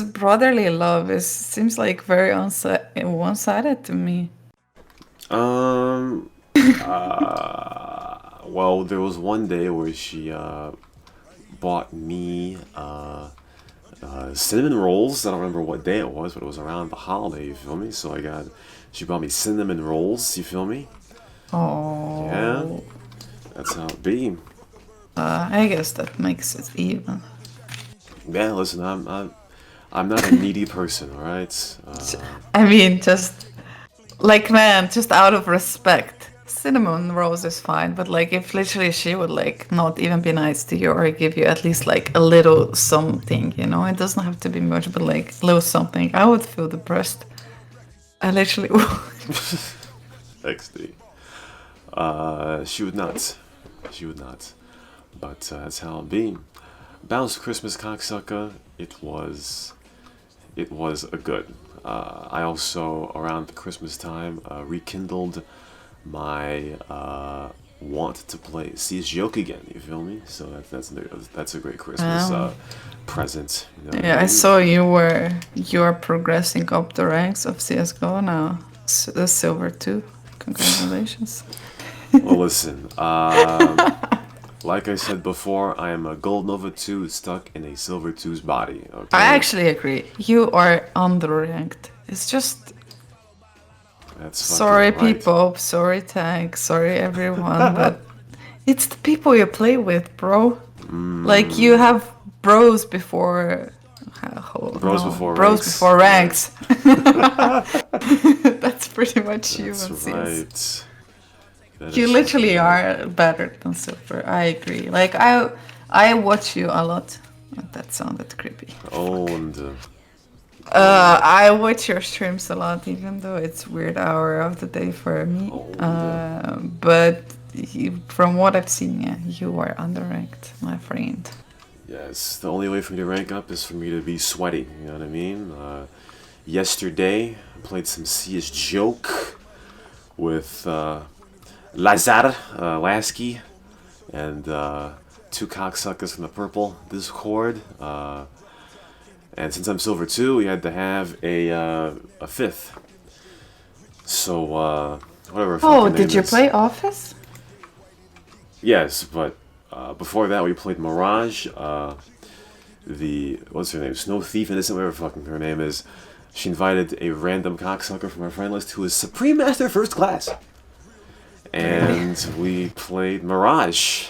brotherly love seems like very one-sided to me. Well, there was one day where she bought me cinnamon rolls. I don't remember what day it was, but it was around the holiday, you feel me? So she bought me cinnamon rolls, you feel me? Oh. Yeah, that's how it be. I guess that makes it even. Yeah, listen, I'm not a needy person, all right? I mean, just like, man, just out of respect, cinnamon rolls is fine. But like, if literally she would like not even be nice to you or give you at least like a little something, you know, it doesn't have to be much, but like a little something, I would feel depressed. I literally would. XD. She would not. She would not. But that's how it be. Bounce Christmas cocksucker. It was a good. I also around the Christmas time rekindled my want to play CS:GO again. You feel me? So that's a great Christmas present. You know Yeah, I saw you are progressing up the ranks of CS:GO now. Silver 2. Congratulations. Well, listen. Like I said before, I am a Gold Nova 2 stuck in a Silver 2's body. Okay? I actually agree. You are underranked. It's just... That's sorry, right. people. Sorry, Tank. Sorry, everyone. But it's the people you play with, bro. Like, you have bros before... Bros before ranks. That's pretty much you. That's right. You literally are better than Silver. I agree. Like, I watch you a lot. That sounded creepy. I watch your streams a lot, even though it's weird hour of the day for me. But from what I've seen, yeah, you are underranked, my friend. Yes, the only way for me to rank up is for me to be sweaty. You know what I mean? Yesterday, I played some CS Joke with Lazar Lasky and two cocksuckers from the purple Discord. And since I'm Silver 2, we had to have a fifth. So, whatever. Oh, did you play Office? Yes, but before that we played Mirage. What's her name? Snow Thief, Innocent, whatever fucking her name is. She invited a random cocksucker from our friend list who is Supreme Master First Class. And we played Mirage.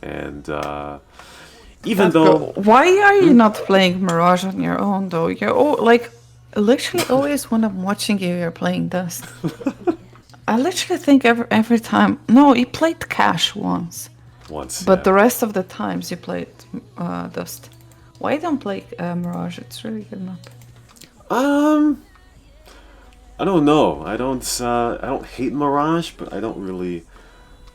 And even though... Why are you not playing Mirage on your own, though? You're like, literally always when I'm watching you, you're playing Dust. I literally think every time... No, you played Cash once. But yeah. The rest of the times you played Dust. Why don't play Mirage? It's really good map. I don't know. I don't hate Mirage, but I don't really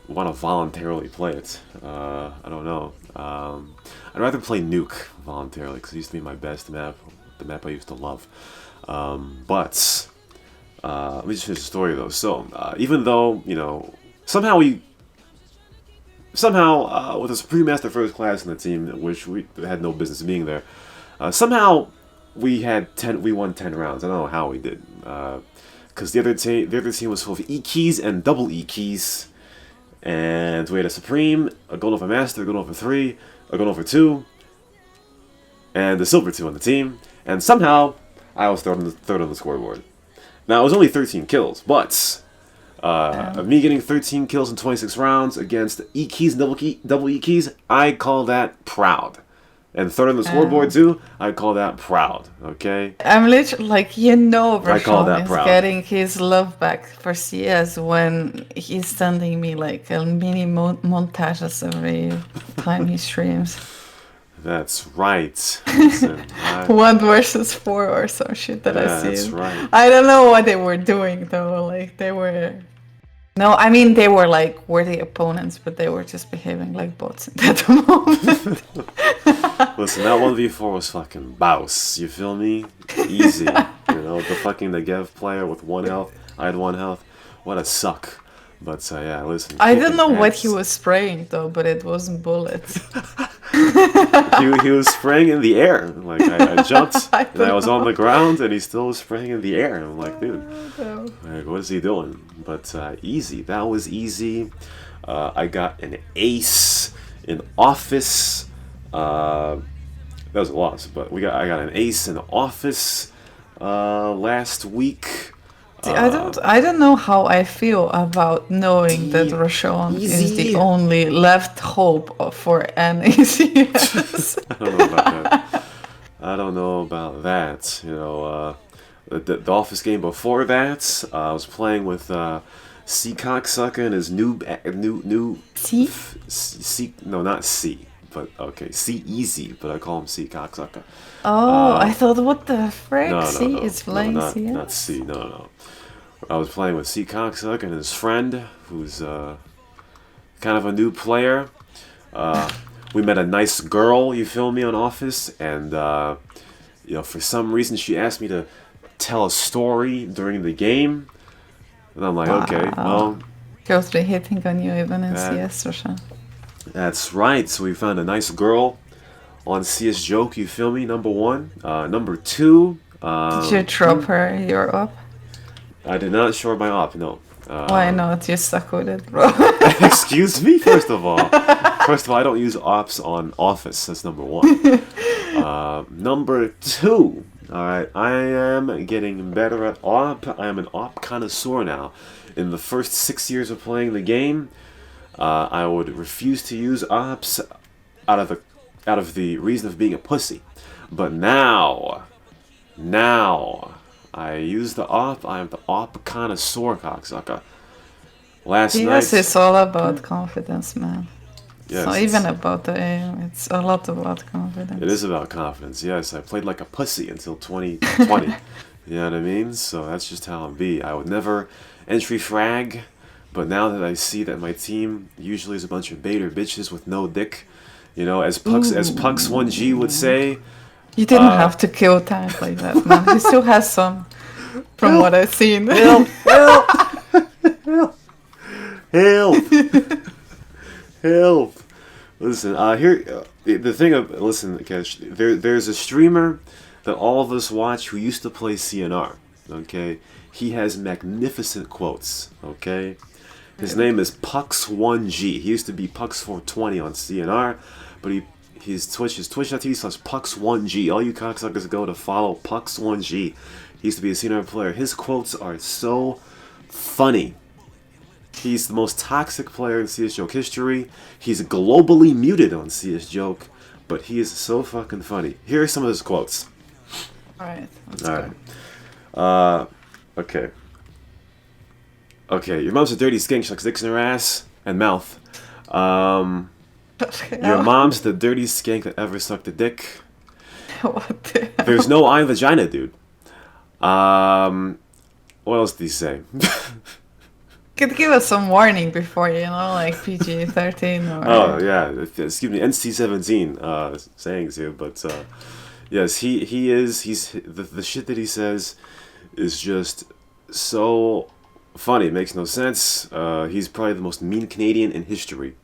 want to voluntarily play it. I don't know. I'd rather play Nuke voluntarily because it used to be my best map, the map I used to love. But let me just finish the story though. So even though somehow with a Supreme Master First Class in the team, which we had no business being there, somehow we won 10 rounds. I don't know how we did. Because the other team was full of E keys and double E keys, and we had a Supreme, a Gold Nova Master, a Gold Nova 3, a Gold Nova 2, and a Silver 2 on the team, and somehow I was third on the scoreboard. Now it was only 13 kills, but me getting 13 kills in 26 rounds against E keys and double E keys, I call that proud. And third on the scoreboard too, I call that proud, okay? I'm literally like, Rashawn is proud. getting his love back for CS when he's sending me like a mini montages every time he streams. That's right. Listen, 1 versus 4 or some shit that I see. That's right. I don't know what they were doing though. Like they were... No, I mean they were like worthy opponents, but they were just behaving like bots at that moment. Listen, that 1v4 was fucking bouse, you feel me? Easy. The fucking Negev player with 1 health, I had 1 health. What a suck. But yeah, listen. I don't know what ass. he was spraying though, but it wasn't bullets. he was spraying in the air. Like I jumped and I was on the ground and he still was spraying in the air. I'm like, dude, like, what is he doing? But easy. That was easy. I got an ace in Office. That was a loss, but I got an ace in Office last week. See, I don't know how I feel about knowing that Rashawn is the only left hope for NACS. I don't know about that. You know, the Office game before that, I was playing with C Cocksucker and his new C? C, no, not C, but okay, C Easy, but I call him C Cocksucker. Oh, I thought, what the frick? No, C is playing not CS? C. No. I was playing with C Cocksucker and his friend, who's kind of a new player. We met a nice girl, you feel me, on Office, and you know, for some reason she asked me to tell a story during the game, and I'm like, okay, well, girls be hitting on you even in CS or something. That's right. So we found a nice girl on CS Joke, you feel me? Number one. Number two. Did you drop her your op? I did not show my op, no. Why not? You stuck with it, bro. Excuse me, first of all. First of all, I don't use ops on Office. That's number one. Number two. Alright, I am getting better at op. I am an op connoisseur now. In the first 6 years of playing the game, I would refuse to use ops out of the reason of being a pussy. But now, I use the op. I am the op connoisseur, cocksucker. Last night... Yes, it's all about confidence, man. Yes, it's not even about the aim. It's a lot about confidence. It is about confidence, yes. I played like a pussy until 2020. You know what I mean? So that's just how it be. I would never entry frag, but now that I see that my team usually is a bunch of baiter bitches with no dick, you know, as Pux1G would say... You didn't have to kill Tank like that, man. He still has some, from what I've seen. Help! Listen, the thing of, listen, Kesh, there's a streamer that all of us watch who used to play CnR, okay? He has magnificent quotes, okay? His name is Pux1G. He used to be Pux420 on CnR, but his Twitch is twitch.tv/Pux1G. All you cocksuckers go to follow Pux1G. He used to be a CnR player. His quotes are so funny. He's the most toxic player in CS Joke history. He's globally muted on CS Joke, but he is so fucking funny. Here are some of his quotes. Alright. Okay. Okay, your mom's a dirty skink. She sucks dicks in her ass and mouth. Your mom's the dirtiest skank that ever sucked a dick. What the hell? There's no eye vagina, dude. What else did he say? Could give us some warning before, you know, like PG-13 or... Oh, yeah. Excuse me, NC-17 sayings here, but yes, he's the shit that he says is just so funny. It makes no sense. He's probably the most mean Canadian in history.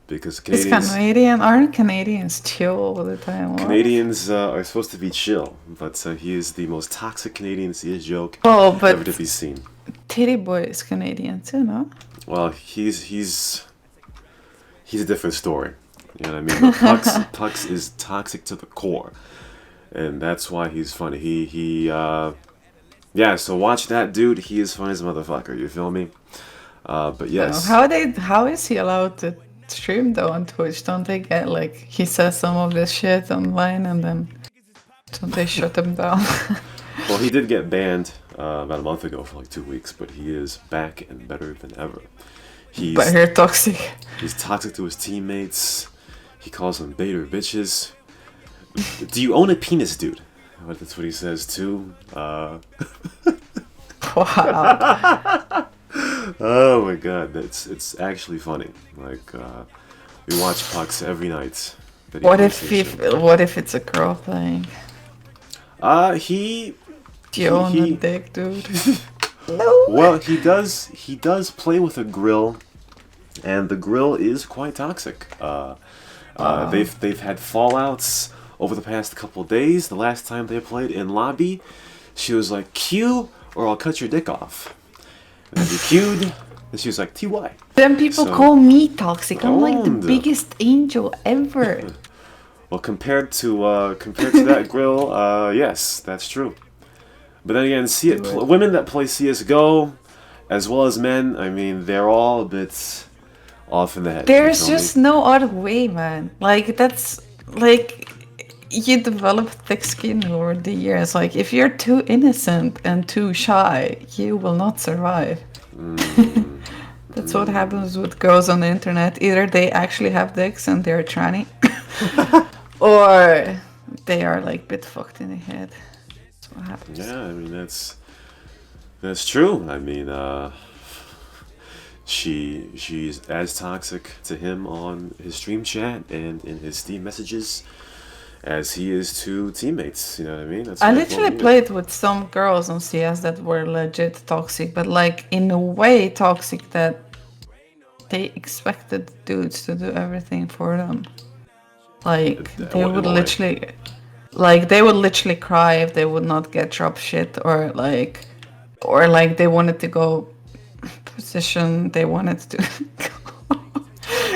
Because Canadians... Aren't Canadians chill all the time? Canadians are supposed to be chill, but he is the most toxic Canadian CS Joke but ever to be seen. Titty Boy is Canadian too, no? Well, he's a different story. You know what I mean? But Pux is toxic to the core, and that's why he's funny. Yeah. So watch that dude. He is funny as a motherfucker. You feel me? But yes. How is he allowed to stream though on Twitch? Don't they get like he says some of this shit online and then don't they shut him down? Well, he did get banned about a month ago for like 2 weeks, but he is back and better than ever. But you're toxic. He's toxic to his teammates. He calls them baiter bitches. Do you own a penis, dude? That's what he says too. Wow. Oh my god, it's actually funny. Like we watch Pux every night. What if it's a girl playing? He Do you own a dick, dude? No. Well, he does. He does play with a grill, and the grill is quite toxic. They've had fallouts over the past couple days. The last time they played in lobby, she was like, "Q, or I'll cut your dick off." And then he queued, and she was like, "TY." Then people call me toxic. I'm like the biggest angel ever. Well, compared to that grill, yes, that's true. But then again, women that play CS:GO, as well as men, I mean, they're all a bit off in the head. There's just no other way, man. Like, that's like you develop thick skin over the years. Like, if you're too innocent and too shy, you will not survive. That's what happens with girls on the internet. Either they actually have dicks and they're tranny, or they are like bit fucked in the head. That's what happens. Yeah, I mean that's true. I mean, she's as toxic to him on his stream chat and in his Steam messages as he is to teammates. You know what I mean? That's I literally played with some girls on CS that were legit toxic, but like in a way toxic that they expected dudes to do everything for them. Like they would literally cry if they would not get drop shit, or like they wanted to go position, they wanted to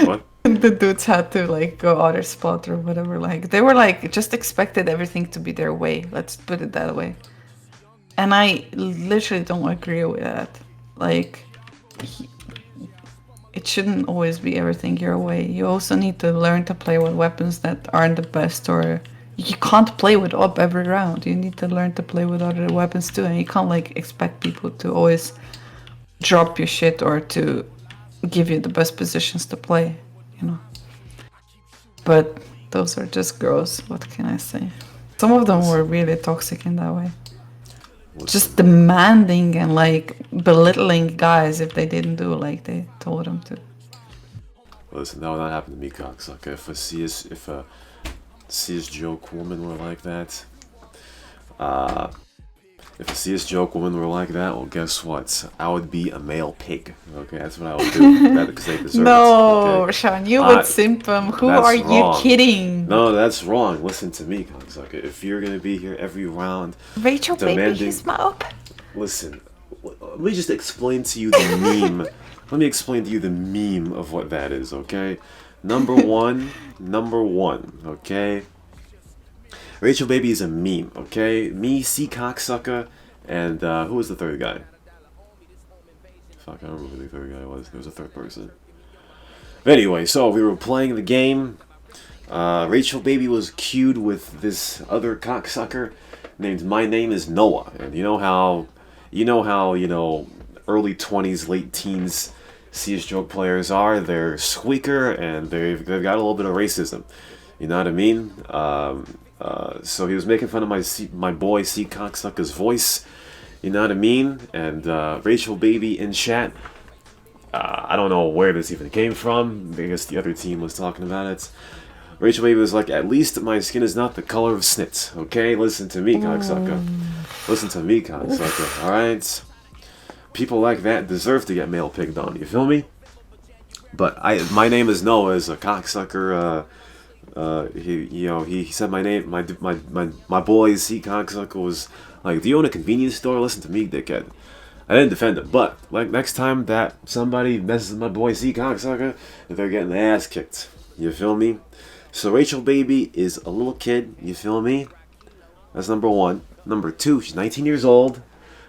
What? The dudes had to like go other spot or whatever. Like they were like just expected everything to be their way. Let's put it that way. And I literally don't agree with that. Like it shouldn't always be everything your way. You also need to learn to play with weapons that aren't the best, or you can't play with up every round. You need to learn to play with other weapons too, and you can't like expect people to always drop your shit or to give you the best positions to play, you know. But those are just girls, what can I say? Some of them were really toxic in that way. Just demanding and like belittling guys if they didn't do like they told them to. Listen, that would not happen to me, cocksucker. If a CS joke woman were like that, if a CS joke woman were like that, well, guess what? I would be a male pig. Okay, that's what I would do. Because they deserve no, it. Okay? Sean, you would simp them. Who are you kidding? No, that's wrong. Listen to me, cocksucker. If you're gonna be here every round, Rachel, baby, he's my up. Listen, let me just explain to you the meme. Let me explain to you the meme of what that is, okay? Number one, okay? Rachel Baby is a meme, okay? Me, C cocksucker, and who was the third guy? Fuck, I don't remember who the third guy was. There was a third person. But anyway, so we were playing the game. Rachel Baby was queued with this other cocksucker named My Name is Noah. And you know how, early 20s, late teens CS joke players are. They're squeaker and they've got a little bit of racism. You know what I mean? So he was making fun of my boy C cocksucker's voice. You know what I mean? And Rachel Baby in chat. I don't know where this even came from. I guess the other team was talking about it. Rachel Baby was like, "At least my skin is not the color of snit." Okay, listen to me, cocksucker. Listen to me, cocksucker. All right. People like that deserve to get male pigged on. You feel me? But My Name is Noah is a cocksucker. He said my name. My boy C cocksucker was like, "Do you own a convenience store?" Listen to me, dickhead. I didn't defend him, but like next time that somebody messes with my boy C cocksucker, they're getting their ass kicked. You feel me? So Rachel Baby is a little kid. You feel me? That's number one. Number two, she's 19 years old,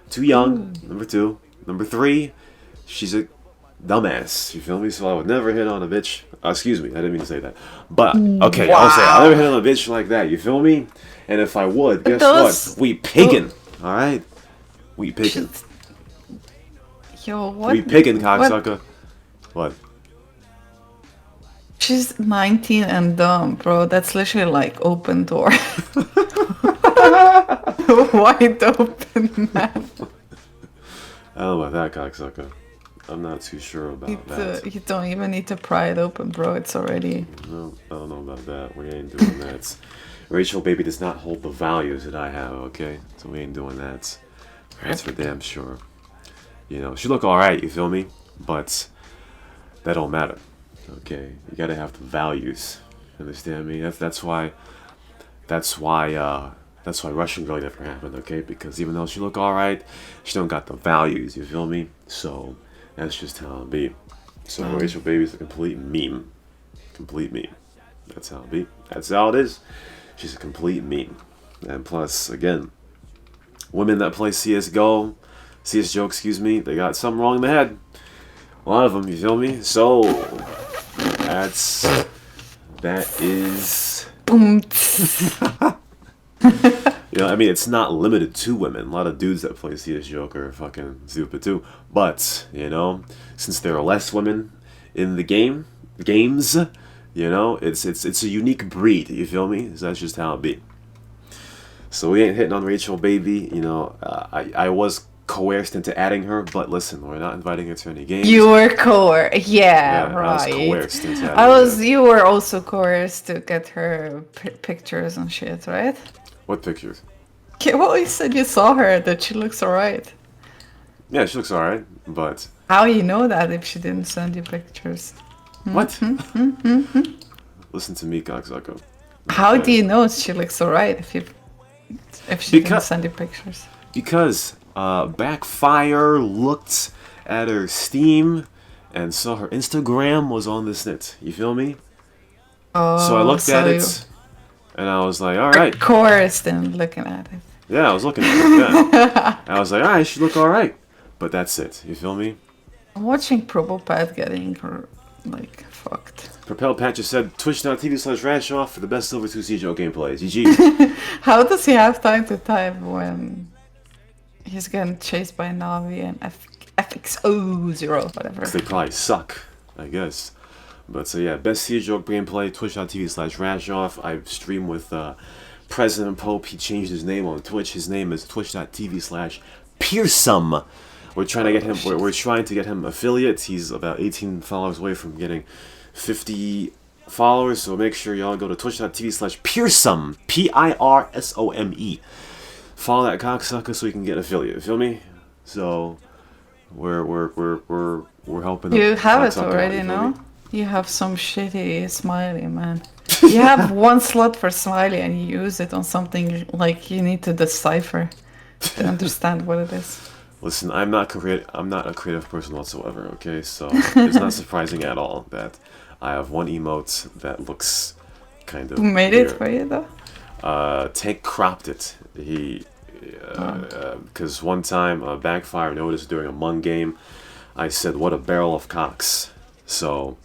too young. Number two. Number three, she's a dumbass. You feel me? So I would never hit on a bitch. Excuse me, I didn't mean to say that. But okay, wow. I'll say I'll never hit on a bitch like that. You feel me? And if I would, guess what? We piggin'. All right, we piggin'. Yo, what? We piggin', cocksucker. What? She's 19 and dumb, bro. That's literally like open door. Wide open, man. I don't know about that, cocksucker. I'm not too sure about that. You don't even need to pry it open, bro. It's already... No, I don't know about that. We ain't doing that. Rachel Baby does not hold the values that I have, okay? So we ain't doing that. That's for damn sure. You know, she look alright, you feel me? But that don't matter. Okay, you gotta have the values. Understand me? That's why Russian girl never happened. Okay, because even though she look alright, she don't got the values. You feel me? So that's just how it be. So Rachel Baby's a complete meme. Complete meme. That's how it be. That's how it is. She's a complete meme. And plus, again, women that play CSGO, excuse me, they got something wrong in the head. A lot of them, you feel me? So, that is... You know, I mean, it's not limited to women. A lot of dudes that play CSGO are fucking stupid too. But, you know, since there are less women in the games, you know, it's a unique breed, you feel me? So that's just how it be. So we ain't hitting on Rachel Baby, you know, I was coerced into adding her, but listen, we're not inviting her to any games. You were coerced, yeah, right. I was coerced into adding her. You were also coerced to get her pictures and shit, right? What pictures? Okay, well, you said you saw her, that she looks alright. Yeah, she looks alright, but... How you know that if she didn't send you pictures? What? Listen to me, cocksucker. How do you know she looks alright if she didn't send you pictures? Because Backfire looked at her Steam and saw her Instagram was on this net. You feel me? Oh, so I looked at it and I was like, alright. Coerced in looking at it. Yeah, I was looking at it, yeah. I was like, alright, she look alright. But that's it. You feel me? I'm watching Probopad getting like fucked. Propel Pat just said twitch.tv/rashoff for the best Silver 2 CJO gameplays. GG. How does he have time to type when he's getting chased by Navi and FXO0, whatever? Because they probably suck, I guess. But so yeah, best CJO gameplay, twitch.tv/rashoff. I stream with President Pope. He changed his name on Twitch. His name is twitch.tv/Pearsome. We're trying to get him. We're trying to get him affiliates. He's about 18 followers away from getting 50 followers. So make sure y'all go to twitch.tv/Pearsome. Pirsome. Follow that cocksucker so we can get affiliate. You feel me? So we're helping. You have it already, no? You have some shitty smiley, man. You have one slot for smiley and you use it on something like you need to decipher to understand what it is. Listen, I'm not a creative person whatsoever, okay? So it's not surprising at all that I have one emote that looks kind of Who made weird. it for you, though? Tank cropped it. Because one time, Backfire noticed during a Mung game, I said, "What a barrel of cocks." So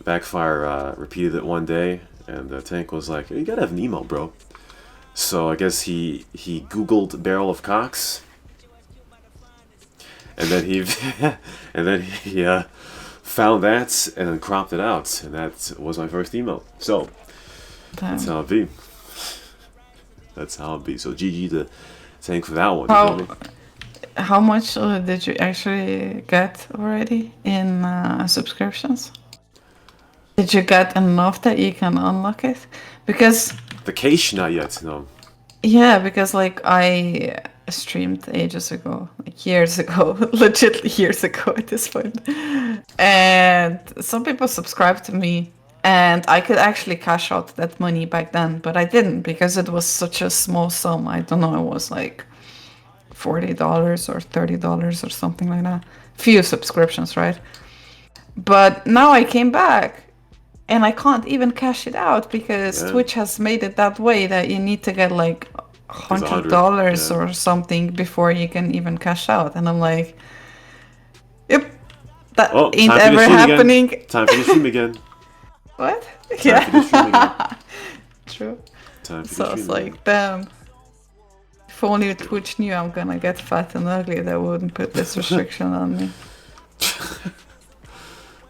Backfire repeated it one day, and Tank was like, "You gotta have an emote, bro." So I guess he Googled barrel of cocks. And then he found that and then cropped it out, and that was my first emote. So that's how it be. That's how it be. So GG to Tank for that one. How much did you actually get already in subscriptions? Did you get enough that you can unlock it? Because the cash not yet, no. Yeah, because like I streamed ages ago, like years ago, legit years ago at this point. And some people subscribed to me and I could actually cash out that money back then, but I didn't because it was such a small sum. I don't know, it was like $40 or $30 or something like that. Few subscriptions, right? But now I came back and I can't even cash it out because Twitch has made it that way that you need to get like $100 or something before you can even cash out. And I'm like, yep, that ain't ever happening. Again. Time for the stream again. What? Time for the stream again. True. So it's like, damn. If only Twitch knew I'm gonna get fat and ugly, they wouldn't put this restriction on me.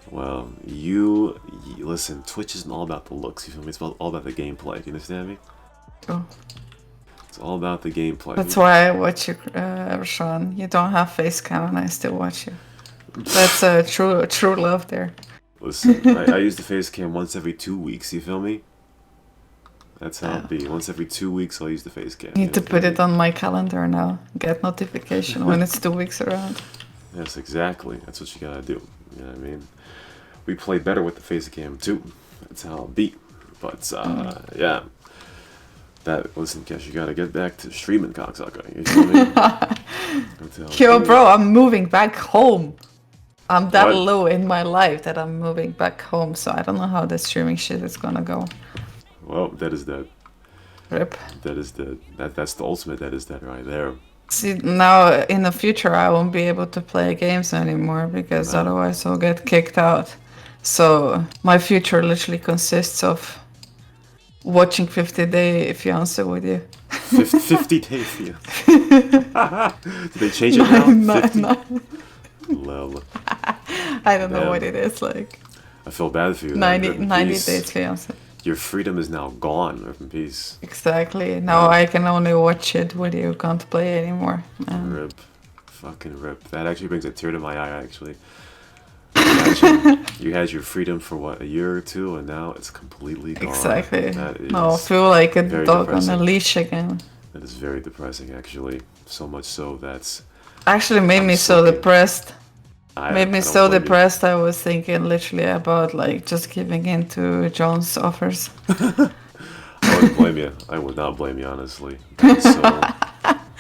Well, you listen, Twitch isn't all about the looks, you feel me? It's all about the gameplay, you understand me? Oh. It's all about the gameplay. That's why I watch you, Rashawn. You don't have face cam and I still watch you. That's a true love there. Listen, I use the face cam once every 2 weeks, you feel me? That's how it be. Once every 2 weeks I'll use the face cam. Need to put it on my calendar now. Get notification when it's 2 weeks around. Yes, exactly. That's what you gotta do. You know what I mean? We play better with the face cam too. That's how it be. But yeah. Listen, Cash, you gotta get back to streaming, cocksucker. You feel me? Yo, bro, I'm moving back home. I'm that What? low in my life that I'm moving back home, so I don't know how the streaming shit is gonna go. Well, that is dead. Rip. That is dead. That's the ultimate that is dead right there. See, now in the future I won't be able to play games anymore because otherwise I'll get kicked out. So my future literally consists of watching 50 Day Fiancé with you. 50 Day Fiancé. Did they change it now? 50? Lol. I don't know what it is like. I feel bad for you. 90 Days Fiancé. Your freedom is now gone. Rip in peace. Exactly. Now I can only watch it with you. Can't play anymore. Rip. Fucking rip. That actually brings a tear to my eye, actually. Imagine you had your freedom for what, a year or two, and now it's completely gone. Exactly. No, I feel like a dog depressing. on a leash again. That is very depressing, actually. So much so that's... Actually made me so depressed. Made me so depressed I was thinking literally about like just giving in to John's offers. I wouldn't blame you. I would not blame you, honestly. That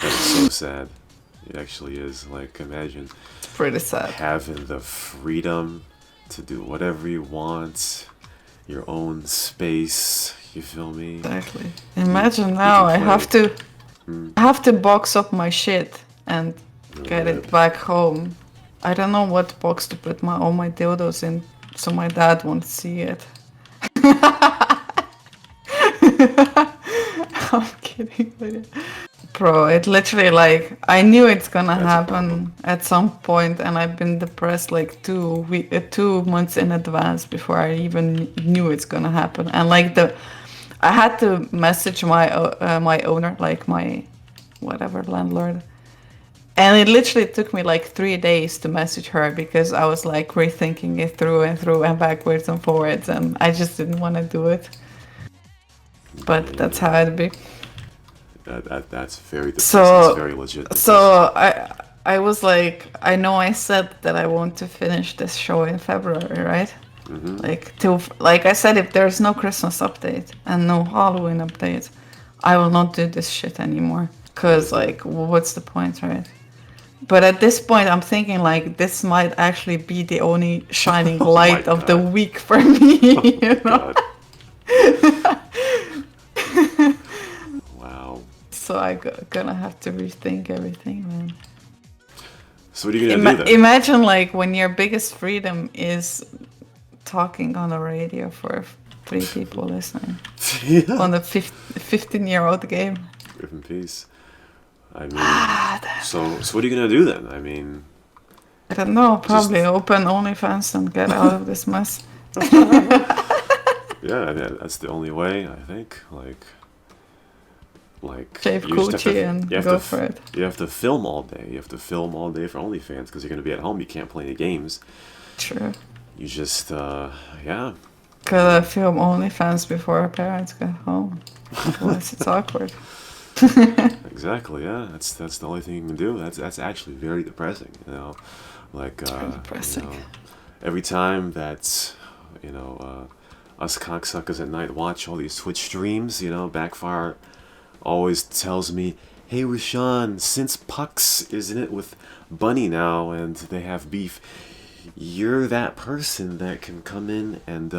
is so sad. It actually is. Like, imagine it's pretty sad. Having the freedom to do whatever you want, your own space, you feel me? Exactly. Imagine now I have to box up my shit and get it back home. I don't know what box to put all my dildos in, so my dad won't see it. I'm kidding with it. Bro, it literally like, I knew it's gonna happen at some point, and I've been depressed like 2 months in advance before I even knew it's gonna happen. And like I had to message my owner, like my whatever landlord. And it literally took me like 3 days to message her because I was like rethinking it through and backwards and forwards, and I just didn't want to do it. But that's how it'd be. That's very depressing. It's very legit. So I was like, I know I said that I want to finish this show in February, right? Mm-hmm. Like I said, if there's no Christmas update and no Halloween update, I will not do this shit anymore. Cause like, what's the point, right? But at this point, I'm thinking like this might actually be the only shining light of the week for me. You know? Wow. So I'm gonna have to rethink everything, man. So what are you gonna do then? Imagine like when your biggest freedom is talking on the radio for 3 people listening on a 15-year-old game. Rip in peace. I mean, so what are you gonna do then? I mean, I don't know. Probably open OnlyFans and get out of this mess. Yeah, that's the only way, I think. Like shave coochie and go for it. You have to film all day. You have to film all day for OnlyFans because you're gonna be at home. You can't play any games. True. You just, yeah. Gotta film OnlyFans before our parents get home. Otherwise, it's awkward. Exactly. Yeah. That's the only thing you can do. That's actually very depressing. You know, like depressing. You know, every time that us cocksuckers at night watch all these Twitch streams, Backfire always tells me, "Hey, Rashawn, since Pucks is in it with Bunny now and they have beef, you're that person that can come in and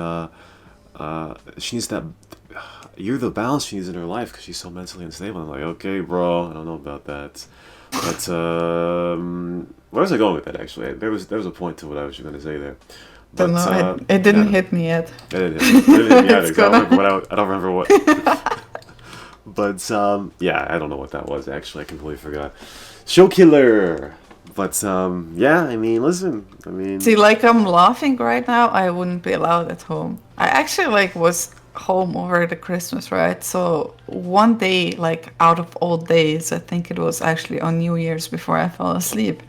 she needs that. You're the balance she needs in her life because she's so mentally unstable." I'm like, okay, bro, I don't know about that. But where was I going with that? Actually, there was a point to what I was going to say there. But, it didn't hit me yet. It didn't hit me yet. I don't remember what. But yeah, I don't know what that was. Actually, I completely forgot. Show killer. But yeah, I mean, listen, see, like I'm laughing right now. I wouldn't be allowed at home. I actually was home over the Christmas, right? So one day, like out of all days, I think it was actually on New Year's before I fell asleep,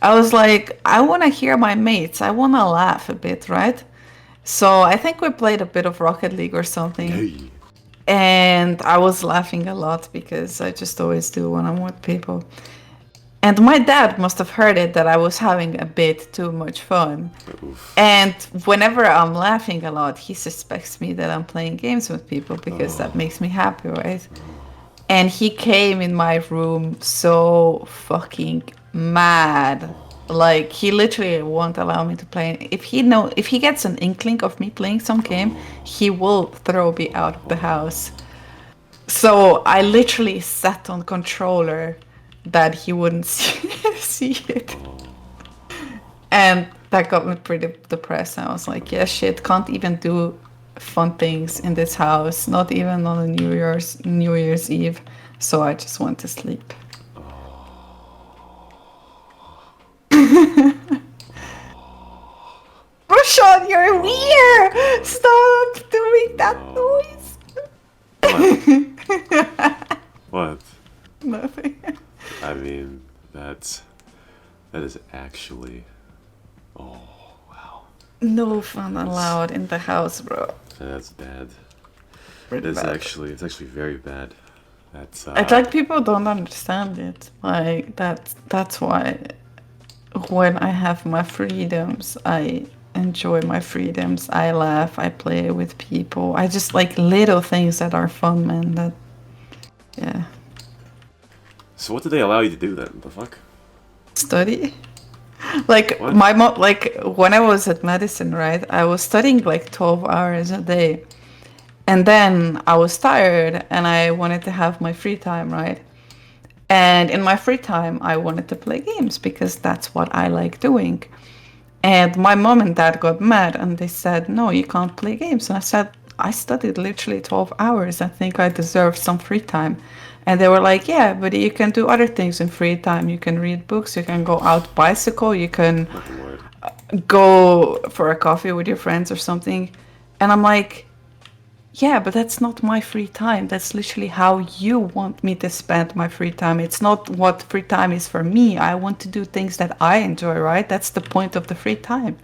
I was like, I want to hear my mates. I want to laugh a bit, right? So I think we played a bit of Rocket League or something. Hey. And I was laughing a lot because I just always do when I'm with people. And my dad must have heard it that I was having a bit too much fun. Oof. And whenever I'm laughing a lot, he suspects me that I'm playing games with people because that makes me happy, right? And he came in my room so fucking mad. Like, he literally won't allow me to play. If he gets an inkling of me playing some game, he will throw me out of the house. So I literally sat on controller that he wouldn't see it. And that got me pretty depressed. I was like, yeah, shit, can't even do fun things in this house, not even on a New Year's Eve. So I just went to sleep. Roshan, you're weird! Stop doing that noise! What? Nothing. I mean, that is actually... Oh, wow. No fun allowed in the house, bro. That's bad. Pretty bad. It's actually very bad. That's It's like people don't understand it. Like that's why when I have my freedoms, I enjoy my freedoms. I laugh, I play with people. I just like little things that are fun, man. That yeah. So what did they allow you to do then? What the fuck? Study. Like What? my mom, like when I was at medicine, right? I was studying like 12 hours a day. And then I was tired and I wanted to have my free time, right? And in my free time, I wanted to play games because that's what I like doing. And my mom and dad got mad and they said, no, you can't play games. And I said, I studied literally 12 hours. I think I deserve some free time. And they were like, yeah, but you can do other things in free time. You can read books, you can go out bicycle, you can go for a coffee with your friends or something. And I'm like, yeah, but that's not my free time. That's literally how you want me to spend my free time. It's not what free time is for me. I want to do things that I enjoy, right? That's the point of the free time.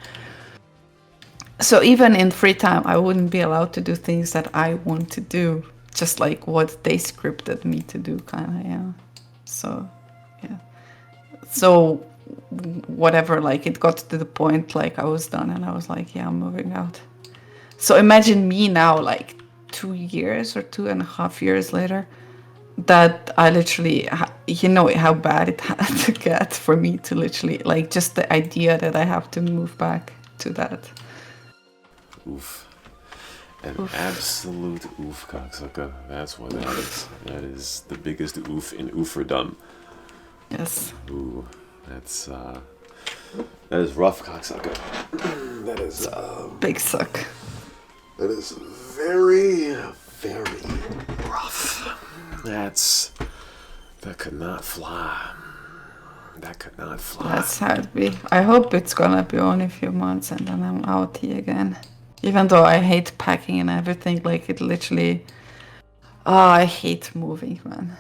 So even in free time, I wouldn't be allowed to do things that I want to do, just like what they scripted me to do, kind of, yeah. So, yeah. So, whatever, like, it got to the point, like, I was done and I was like, yeah, I'm moving out. So imagine me now, like 2 years or 2.5 years later, that I literally, you know how bad it had to get for me to literally, like, just the idea that I have to move back to that. Oof. An absolute oof, cocksucker. That's what that is. That is the biggest oof in ooferdom. Yes. Ooh, that is rough, cocksucker. That is, Big suck. That is very, very rough. That could not fly. That could not fly. That's how it be. I hope it's gonna be only a few months and then I'm out here again. Even though I hate packing and everything, like it literally... Oh, I hate moving, man.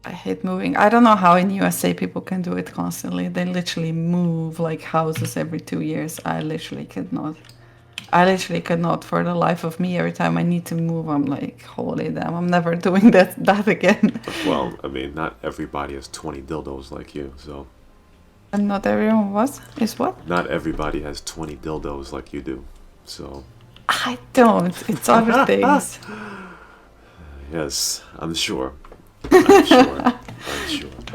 I hate moving. I don't know how in USA people can do it constantly. They literally move like houses every 2 years. I literally could not. For the life of me. Every time I need to move, I'm like, holy damn, I'm never doing that again. Well, I mean, not everybody has 20 dildos like you, so... And not everyone is what? Not everybody has 20 dildos like you do, so... I don't. It's other things. Yes, I'm sure. I'm sure.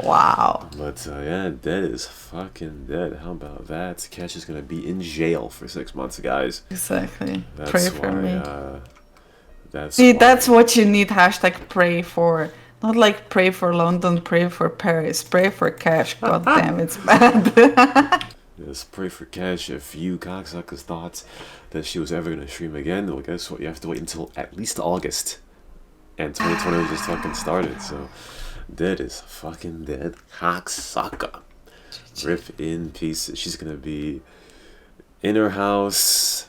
Wow. But, yeah, dead is fucking dead. How about that? Cash is gonna be in jail for 6 months, guys. Exactly. That's Pray for me. That's what you need. # pray for. Not like pray for London, pray for Paris, pray for Cash. God damn, it's bad. Yes, pray for Cash. If you cocksuckers thought that she was ever gonna stream again, well, guess what? You have to wait until at least August. And 2020 just fucking started, so... Dead is fucking dead. Cocksucker. Rip in pieces. She's gonna be in her house,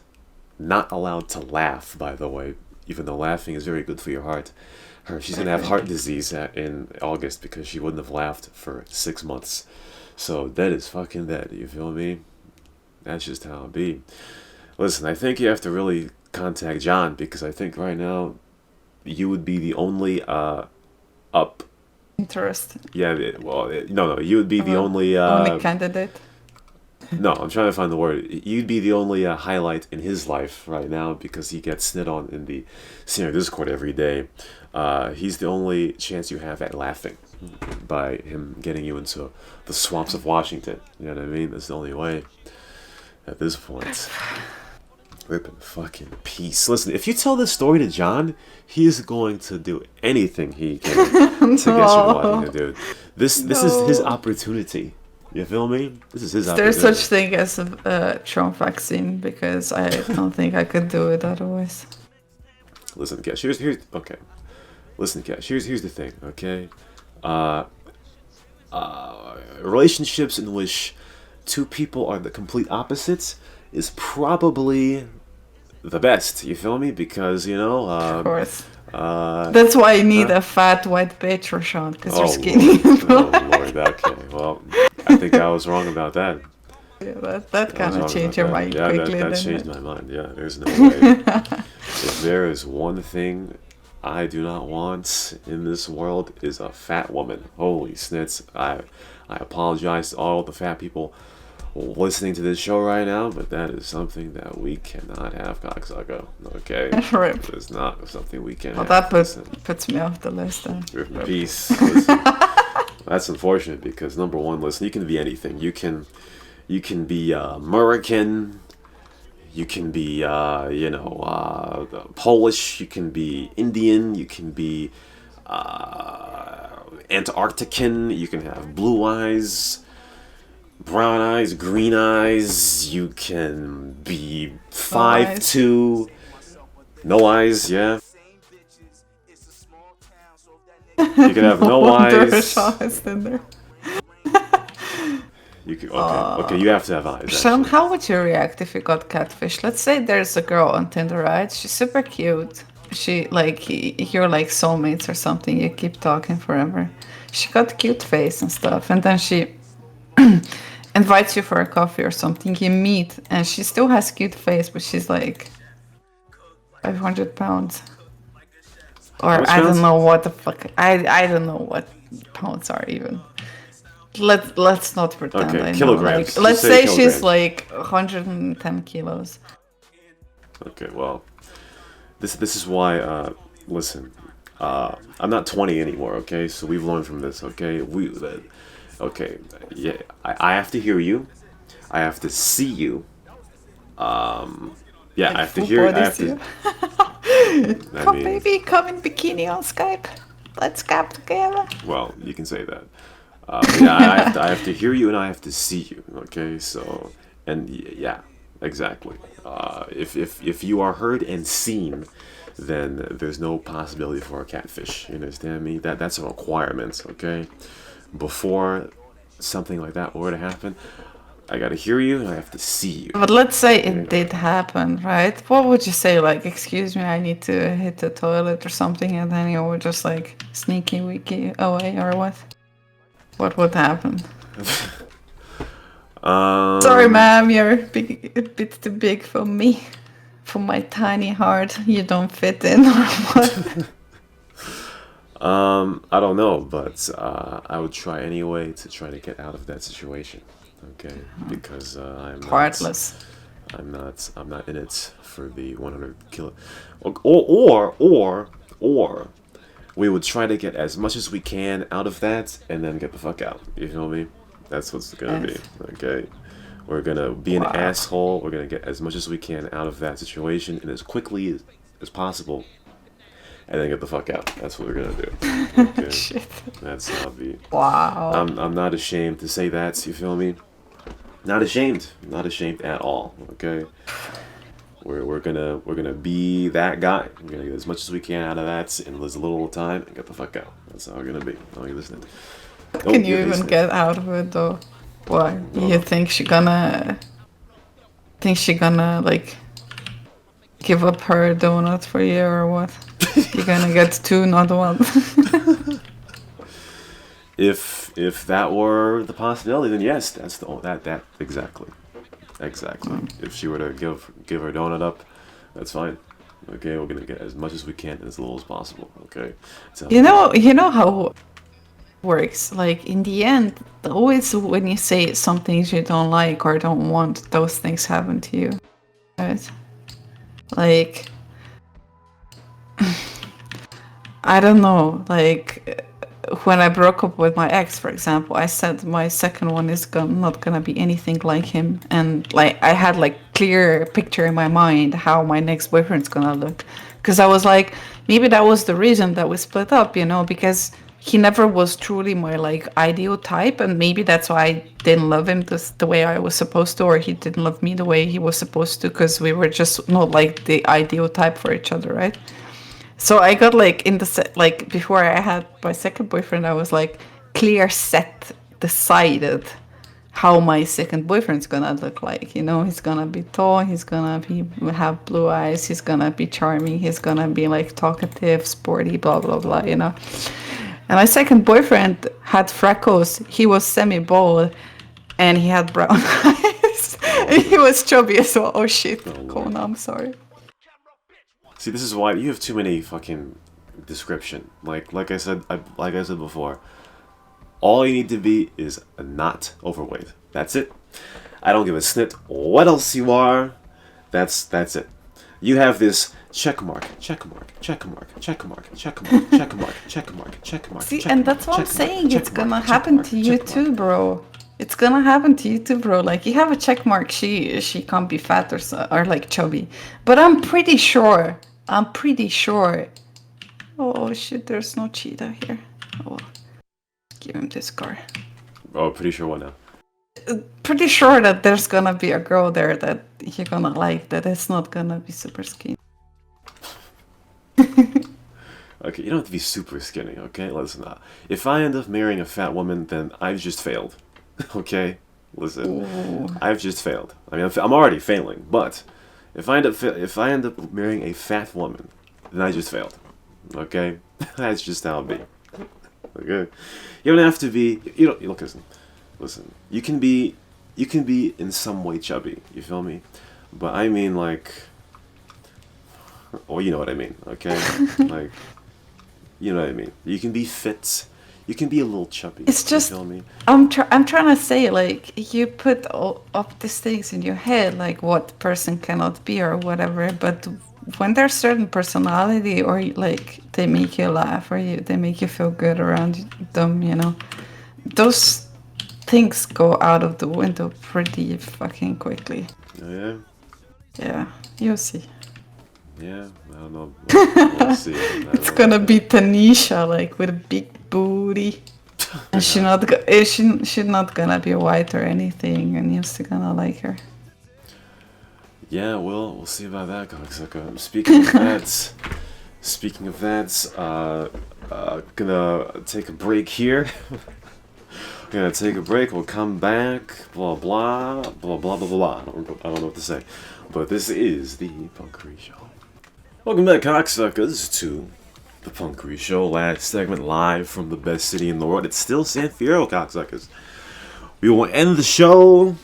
not allowed to laugh, by the way, even though laughing is very good for your heart. She's gonna have heart disease in August because she wouldn't have laughed for 6 months. So dead is fucking dead, you feel me? That's just how it be. Listen, I think you have to really contact John because I think right now you would be the only up Interesting. Yeah, no, you would be the only. Only candidate. No, I'm trying to find the word. You'd be the only highlight in his life right now because he gets snit on in the CnR Discord every day. He's the only chance you have at laughing by him getting you into the swamps of Washington. You know what I mean? That's the only way at this point. Rip in fucking peace. Listen, if you tell this story to John, he is going to do anything he can to get you to Washington, dude. This is his opportunity. You feel me? This is his opportunity. There's such thing as a Trump vaccine because I don't think I could do it otherwise. Listen, Cash. Here's okay. Listen, Cash. Here's the thing. Okay, relationships in which two people are the complete opposites is probably the best. You feel me? Because of course. That's why you need a fat white bitch, Rashawn, because you're skinny. Oh Lord, okay. Well, I think I was wrong about that. Yeah, that kind of changed your mind quickly. That changed my mind. Yeah, there's no way. If there is one thing I do not want in this world is a fat woman. Holy snits! I apologize to all the fat people listening to this show right now, but that is something that we cannot have, cocksucker. Okay, it's not something we can. Well, that puts me off the list then. Peace. Listen, that's unfortunate because number one, listen, you can be anything. You can be American. You can be Polish. You can be Indian. You can be Antarctican. You can have blue eyes, brown eyes, green eyes. You can be 5'2", no eyes. Yeah. You can have no eyes. You can, okay, you have to have eyes. Sean, how would you react if you got catfish? Let's say there's a girl on Tinder, right? She's super cute. She you're like soulmates or something. You keep talking forever. She got cute face and stuff, and then she invites you for a coffee or something. You meet, and she still has cute face, but she's like 500 pounds. Or I don't know what the fuck. I don't know what pounds are even. Let's not pretend. Okay, kilograms. Let's say she's like 110 kilos. Okay, well, this is why. Listen, I'm not 20 anymore. Okay, so we've learned from this. Okay, okay, yeah. I have to hear you. I have to see you. Yeah, I have to hear. I have to. Come, baby, come in bikini on Skype. Let's Skype together. Well, you can say that. Yeah, I have to hear you and I have to see you. Okay, so and yeah, exactly. If you are heard and seen, then there's no possibility for a catfish. You understand me? That's a requirement. Okay, before something like that were to happen, I gotta hear you and I have to see you. But let's say it did happen, right? What would you say? Like, excuse me, I need to hit the toilet or something, and then you would just like sneaky wiki away or what? What would happen? Sorry, ma'am, you're a bit too big for me. For my tiny heart, you don't fit in, or what? I don't know, but I would try anyway to try to get out of that situation. Okay, because I'm heartless. I'm not in it for the 100 kilo. Or we would try to get as much as we can out of that and then get the fuck out. You feel me? That's what's gonna be. Okay, we're gonna be an asshole. We're gonna get as much as we can out of that situation and as quickly as possible, and then get the fuck out. That's what we're gonna do. Okay? Shit. That's how it be. Wow. I'm not ashamed to say that. You feel me? Not ashamed. Not ashamed at all. Okay. We're gonna be that guy. We're gonna get as much as we can out of that in as little time and get the fuck out. That's how we're gonna be. Are you listening? Can you even get out of it though? Why? You think she gonna like give up her donut for you or what? You're gonna get two, not one. If that were the possibility, then yes, that's that exactly. If she were to give her donut up, that's fine. Okay, we're gonna get as much as we can and as little as possible. Okay. So, you know how works. Like in the end, always when you say some things you don't like or don't want, those things happen to you, right? Like, I don't know, like when I broke up with my ex, for example, I said my second one is not gonna be anything like him, and like I had like clear picture in my mind how my next boyfriend's gonna look, because I was like, maybe that was the reason that we split up, you know, because he never was truly my like ideal type, and maybe that's why I didn't love him the way I was supposed to, or he didn't love me the way he was supposed to, because we were just not like the ideal type for each other, right? So I got like in the like before I had my second boyfriend, I was like clear set, decided how my second boyfriend's gonna look like. You know, he's gonna be tall, he's gonna be have blue eyes, he's gonna be charming, he's gonna be like talkative, sporty, blah blah blah. You know. And my second boyfriend had freckles. He was semi-bald, and he had brown eyes. And he was chubby as well. Oh shit! Cool, I'm sorry. See, this is why you have too many fucking description. Like I said before, all you need to be is not overweight. That's it. I don't give a snit what else you are. That's it. You have this check mark. See, and that's what I'm saying. It's gonna happen to you too, bro. It's gonna happen to you too, bro. Like you have a check mark. She can't be fat or like chubby, but I'm pretty sure. Oh shit! There's no cheetah here. Oh, give him this car. Oh, pretty sure what now? Pretty sure that there's gonna be a girl there that you're gonna like. That is not gonna be super skinny. Okay, you don't have to be super skinny. Okay, listen. If I end up marrying a fat woman, then I've just failed. Okay, listen. Ooh. I've just failed. I mean, I'm already failing, but if I end up marrying a fat woman, then I just failed. Okay, that's just how it be. Okay, you don't have to be. You don't look. Listen. You can be in some way chubby. You feel me? But I mean, like, oh, you know what I mean. Okay, like, you know what I mean. You can be fit. You can be a little chubby. It's just, you feel me? I'm trying to say, like, you put all up these things in your head, like what person cannot be or whatever, but when there's certain personality or like they make you laugh or they make you feel good around them, you know, those things go out of the window pretty fucking quickly. Oh, yeah? Yeah, you'll see. Yeah, I don't know. We'll see. It's gonna be Tanisha, like, with a big booty. And she's not gonna be white or anything, and you're still gonna like her. Yeah, we'll see about that, cocksucker. Speaking of that, gonna take a break here. Gonna take a break. We'll come back. Blah blah blah blah blah blah. I don't know what to say, but this is the Punkery Show. Welcome back, cocksuckers, to the Punkery Show. Last segment live from the best city in the world. It's still San Fierro, cocksuckers. We will end the show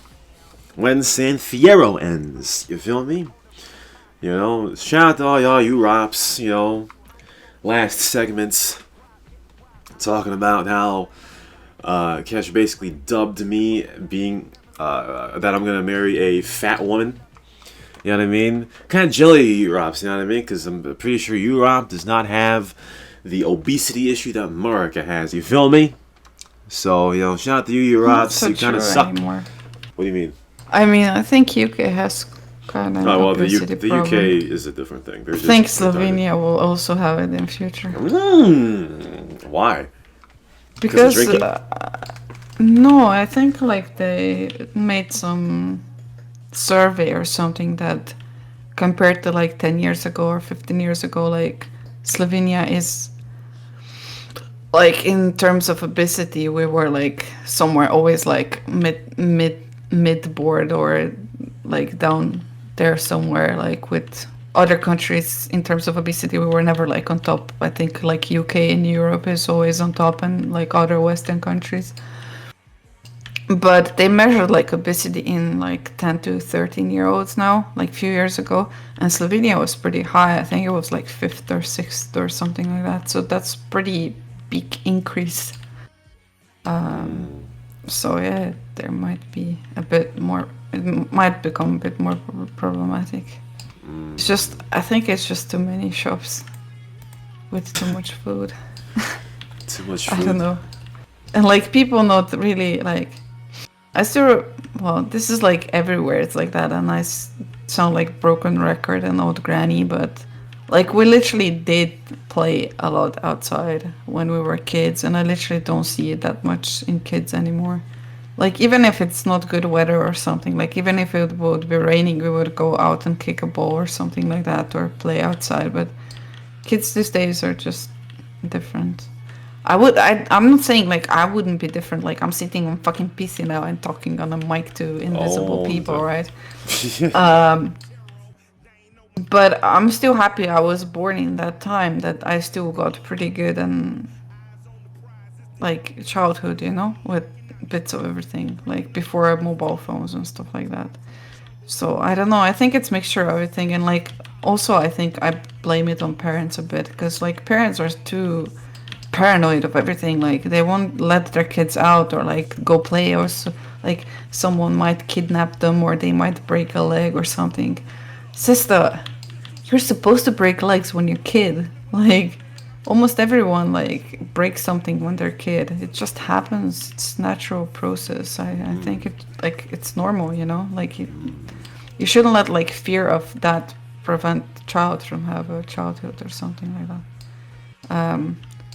when San Fierro ends. You feel me? You know, shout out to all y'all, you rops. You know, last segments talking about how Cash basically dubbed me being that I'm gonna marry a fat woman. You know what I mean? Kind of jelly you Rops, you know what I mean? Because I'm pretty sure Europe does not have the obesity issue that America has. You feel me? So, you know, shout out to you Rops. So you kind of suck. Anymore. What do you mean? I mean, I think UK has kind of obesity the problem. UK is a different thing. I think Slovenia will also have it in future. Why? Because no, I think like they made some survey or something that compared to like 10 years ago or 15 years ago, like Slovenia is like in terms of obesity, we were like somewhere always like mid board or like down there somewhere, like with other countries in terms of obesity. We were never like on top. I think like UK and Europe is always on top, and like other Western countries. But they measured like obesity in like 10 to 13-year-olds now, like a few years ago, and Slovenia was pretty high. I think it was like 5th or 6th or something like that. So that's pretty big increase. So yeah, there might be a bit more. It might become a bit more problematic. It's just, I think it's just too many shops with too much food. Too much food. I don't know. And like people not really like. I still, well, this is like everywhere. It's like that, and I sound like broken record and old granny, but like we literally did play a lot outside when we were kids, and I literally don't see it that much in kids anymore. Like even if it's not good weather or something, like even if it would be raining, we would go out and kick a ball or something like that, or play outside. But kids these days are just different. I'm not saying like I wouldn't be different. Like I'm sitting on fucking PC now and talking on a mic to invisible people, right? But I'm still happy I was born in that time, that I still got pretty good and like childhood, you know, with bits of everything, like before mobile phones and stuff like that. So I don't know. I think it's mixture of everything, and like also I think I blame it on parents a bit, because like parents are too paranoid of everything. Like they won't let their kids out or like go play, or like someone might kidnap them or they might break a leg or something. Sister, you're supposed to break legs when you're a kid. Like almost everyone like breaks something when they're a kid. It just happens. It's natural process. I think it like it's normal, you know. Like you shouldn't let like fear of that prevent the child from have a childhood or something like that.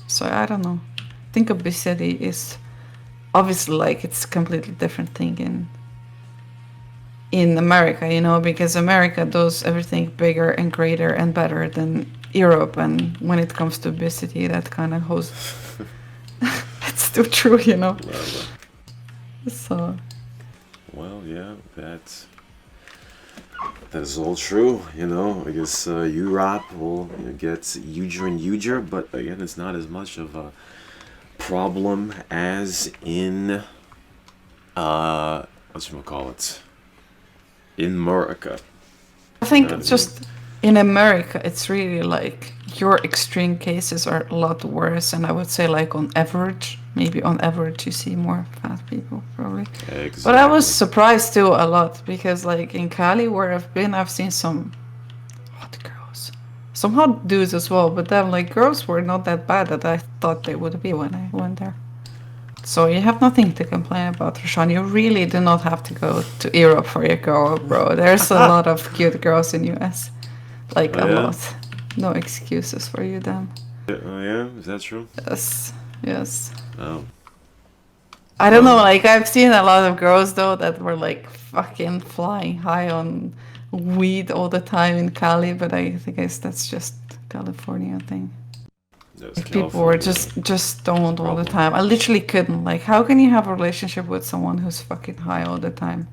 So I don't know. I think obesity is obviously like it's a completely different thing in America, you know, because America does everything bigger and greater and better than Europe, and when it comes to obesity, that kind of holds. It's still true, you know. So. Well, yeah, that is all true, you know. I guess Europe will get huger and huger, but again, it's not as much of a problem as in whatchamacallit, in America. I think it's just in America, it's really like your extreme cases are a lot worse, and I would say like on average, maybe on average, you see more fat people probably. Exactly. But I was surprised too a lot, because like in Cali where I've been, I've seen some hot girls, some hot dudes as well, but then like girls were not that bad that I thought they would be when I went there. So you have nothing to complain about, Roshan. You really do not have to go to Europe for your girl, bro. There's a lot of cute girls in US. Like a lot. No excuses for you then. Oh yeah? Is that true? Yes. Oh. I don't know, like I've seen a lot of girls though that were like fucking flying high on weed all the time in Cali, but I guess that's just California thing. Like people were just stoned all the time. I literally couldn't. Like, how can you have a relationship with someone who's fucking high all the time?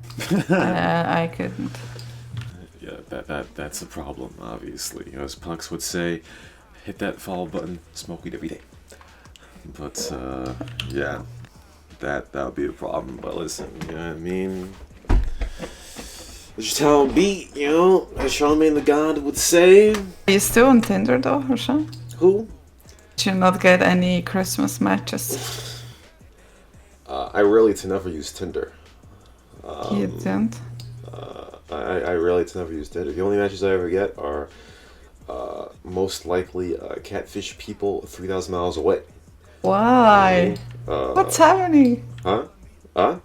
I couldn't. Yeah, that's a problem, obviously. As Punks would say, hit that follow button, smoke weed every day. But yeah, that would be a problem. But listen, you know what I mean? That's just how it be, you know? As Charlemagne the God would say. Are you still on Tinder though, Roshan? Who? Did you not get any Christmas matches? I really to never use Tinder. You didn't? I really to never use Tinder. The only matches I ever get are most likely catfish people 3,000 miles away. Why? What's happening? Huh? I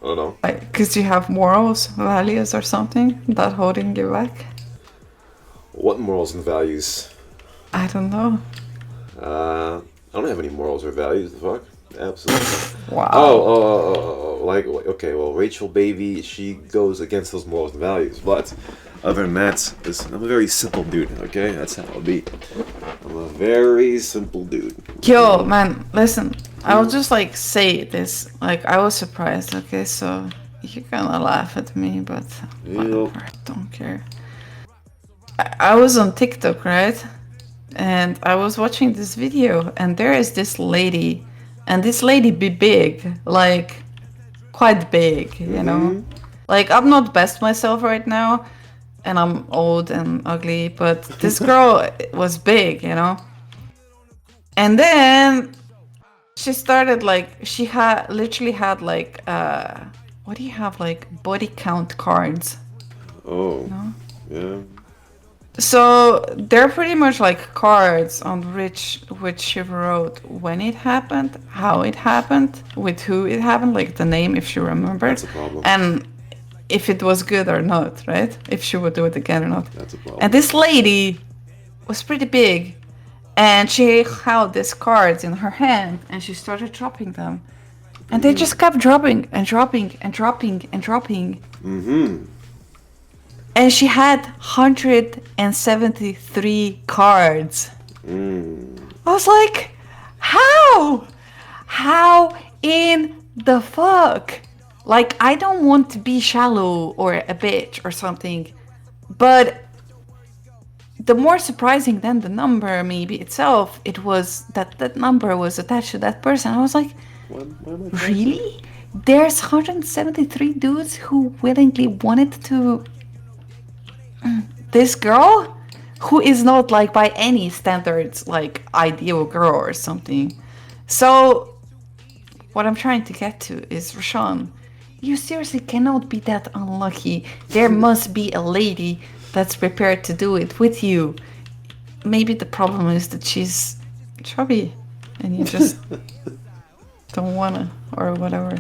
don't know. Because you have morals, values, or something that holding you back? What morals and values? I don't know. I don't have any morals or values. The fuck? Absolutely. Wow. Oh. Like, okay, well, Rachel Baby, she goes against those morals and values. But other than that, listen, I'm a very simple dude, okay? That's how I'll be. I'm a very simple dude. Yo, man, listen. I'll just, like, say this. Like, I was surprised, okay? So, you're gonna laugh at me, but whatever. I don't care. I was on TikTok, right? And I was watching this video, and there is this lady, and this lady be big, like, quite big, you know? Like, I'm not best myself right now, and I'm old and ugly, but this girl was big, you know? And then she started like she had literally had like what do you have, like body count cards? Oh, No. yeah. So they're pretty much like cards on which she wrote when it happened, how it happened, with who it happened, like the name if she remembered, That's a problem. and if it was good or not, right? If she would do it again or not. That's a problem. And this lady was pretty big, and she held these cards in her hand, and she started dropping them, and they just kept dropping and dropping and dropping and dropping. Mm-hmm. And she had 173 cards. I was like, how? How in the fuck? Like, I don't want to be shallow or a bitch or something, but the more surprising than the number maybe itself, it was that that number was attached to that person. I was like, really? There's 173 dudes who willingly wanted to this girl who is not like by any standards like ideal girl or something. So what I'm trying to get to is, Rashawn, you seriously cannot be that unlucky. There must be a lady that's prepared to do it with you. Maybe the problem is that she's chubby and you just don't wanna or whatever.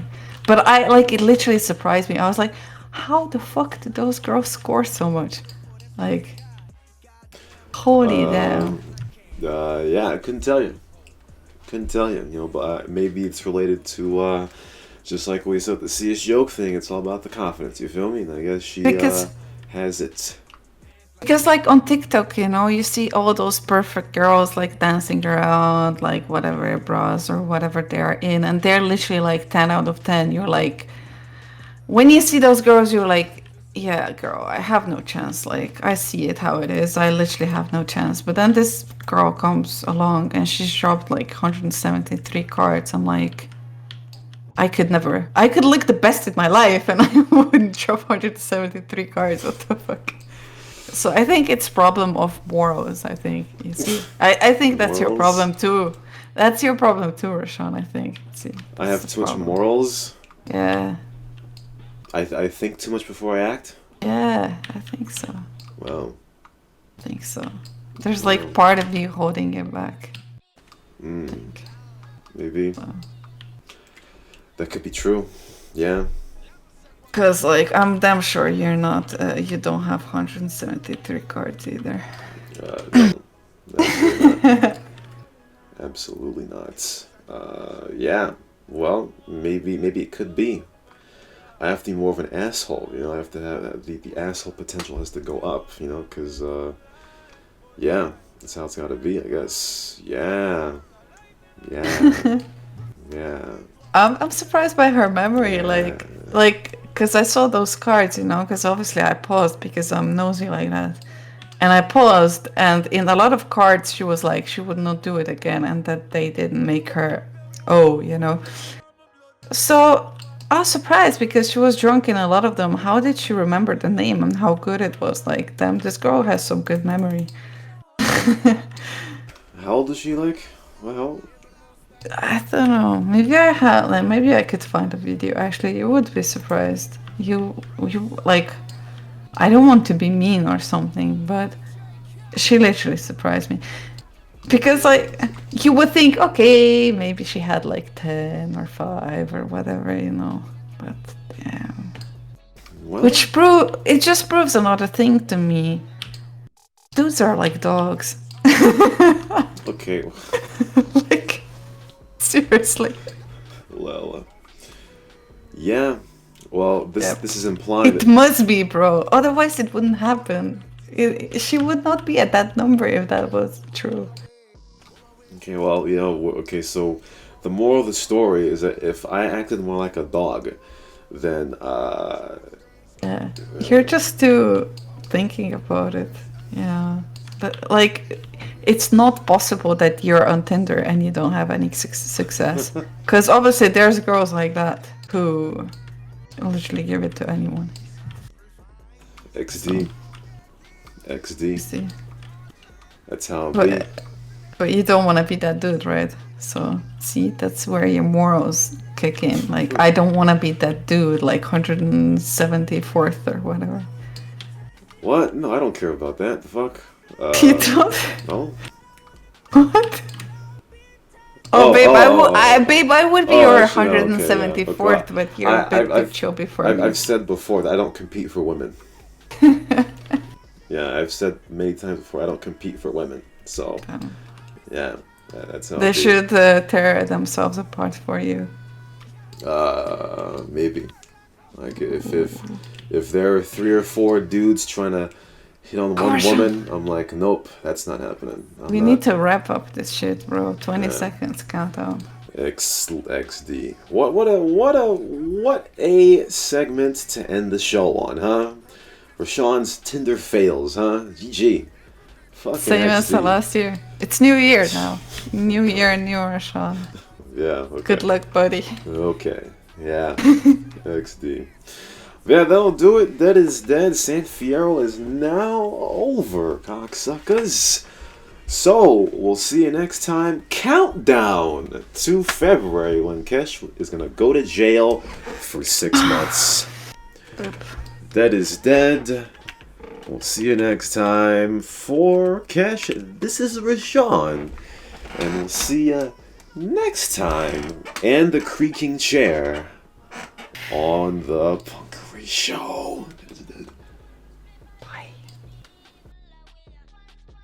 But I like, it literally surprised me. I was like, how the fuck did those girls score so much? Like, holy damn. Yeah, I couldn't tell you. You know, but maybe it's related to just like we said, the CS joke thing. It's all about the confidence. You feel me? And I guess she has it. Because like on TikTok, you know, you see all those perfect girls like dancing around, like whatever bras or whatever they are in, and they're literally like 10 out of 10. You're like, when you see those girls, you're like, yeah, girl, I have no chance. Like, I see it how it is. I literally have no chance. But then this girl comes along and she's dropped like 173 cards. I'm like, I could never. I could look the best in my life and I wouldn't drop 173 cards. What the fuck? So I think it's problem of morals, I think. You see? I think that's your problem too. That's your problem too, Rashawn, I think. See, I have too much morals? Yeah. I think too much before I act? Yeah, I think so. Well. I think so. There's like part of you holding it back. Maybe. That could be true. Yeah. Because like, I'm damn sure you're not, you don't have 173 cards either. No. Absolutely not. Yeah. Well, maybe it could be. I have to be more of an asshole, you know. I have to have the asshole potential has to go up, you know, because yeah, that's how it's got to be, I guess. Yeah. I'm surprised by her memory, like, because I saw those cards, you know, because obviously I paused because I'm nosy like that, and I paused, and in a lot of cards she was like she would not do it again, and that they didn't make her, you know. So I was surprised because she was drunk in a lot of them. How did she remember the name and how good it was? Like, damn, this girl has some good memory. How old is she, like? Well, I don't know. Maybe I had, like, maybe I could find a video. Actually, you would be surprised. You like, I don't want to be mean or something, but she literally surprised me. Because like, you would think, okay, maybe she had like 10 or 5 or whatever, you know. But damn. Well, it just proves another thing to me. Dudes are like dogs. Okay. Like, seriously. Well, yeah. Well, this is implying it must be, bro. Otherwise, it wouldn't happen. She would not be at that number if that was true. Okay, well, you know, okay, so the moral of the story is that if I acted more like a dog, then, yeah, you're just too thinking about it, yeah. But, like, it's not possible that you're on Tinder and you don't have any success. Because obviously there's girls like that who literally give it to anyone. XD. That's how it be. But you don't want to be that dude, right? So, see, that's where your morals kick in. Like, I don't want to be that dude, like 174th or whatever. What? No, I don't care about that. The fuck? You don't? No. What? Oh, babe, I would be your 174th, okay, yeah. but you're a bit too chubby for me. I've said before that I don't compete for women. Yeah, I've said many times before I don't compete for women. So, yeah, that's how they should tear themselves apart for you. Maybe. Like if there are 3 or 4 dudes trying to hit on one woman, I'm like, nope, that's not happening. We need to wrap up this shit, bro. 20 seconds countdown. XD. What a segment to end the show on, huh? Rashawn's Tinder fails, huh? GG. Fucking same XD. as the last year. It's New Year now. New Year, new Rashawn. Yeah. Okay. Good luck, buddy. Okay. Yeah. XD. Yeah, that'll do it. That is dead. San Fierro is now over, cocksuckers. So, we'll see you next time. Countdown to February when Kesh is going to go to jail for 6 months. That is dead. We'll see you next time. For Kesh, this is Rashawn. And we'll see you next time. And the creaking chair on the Punkery Show.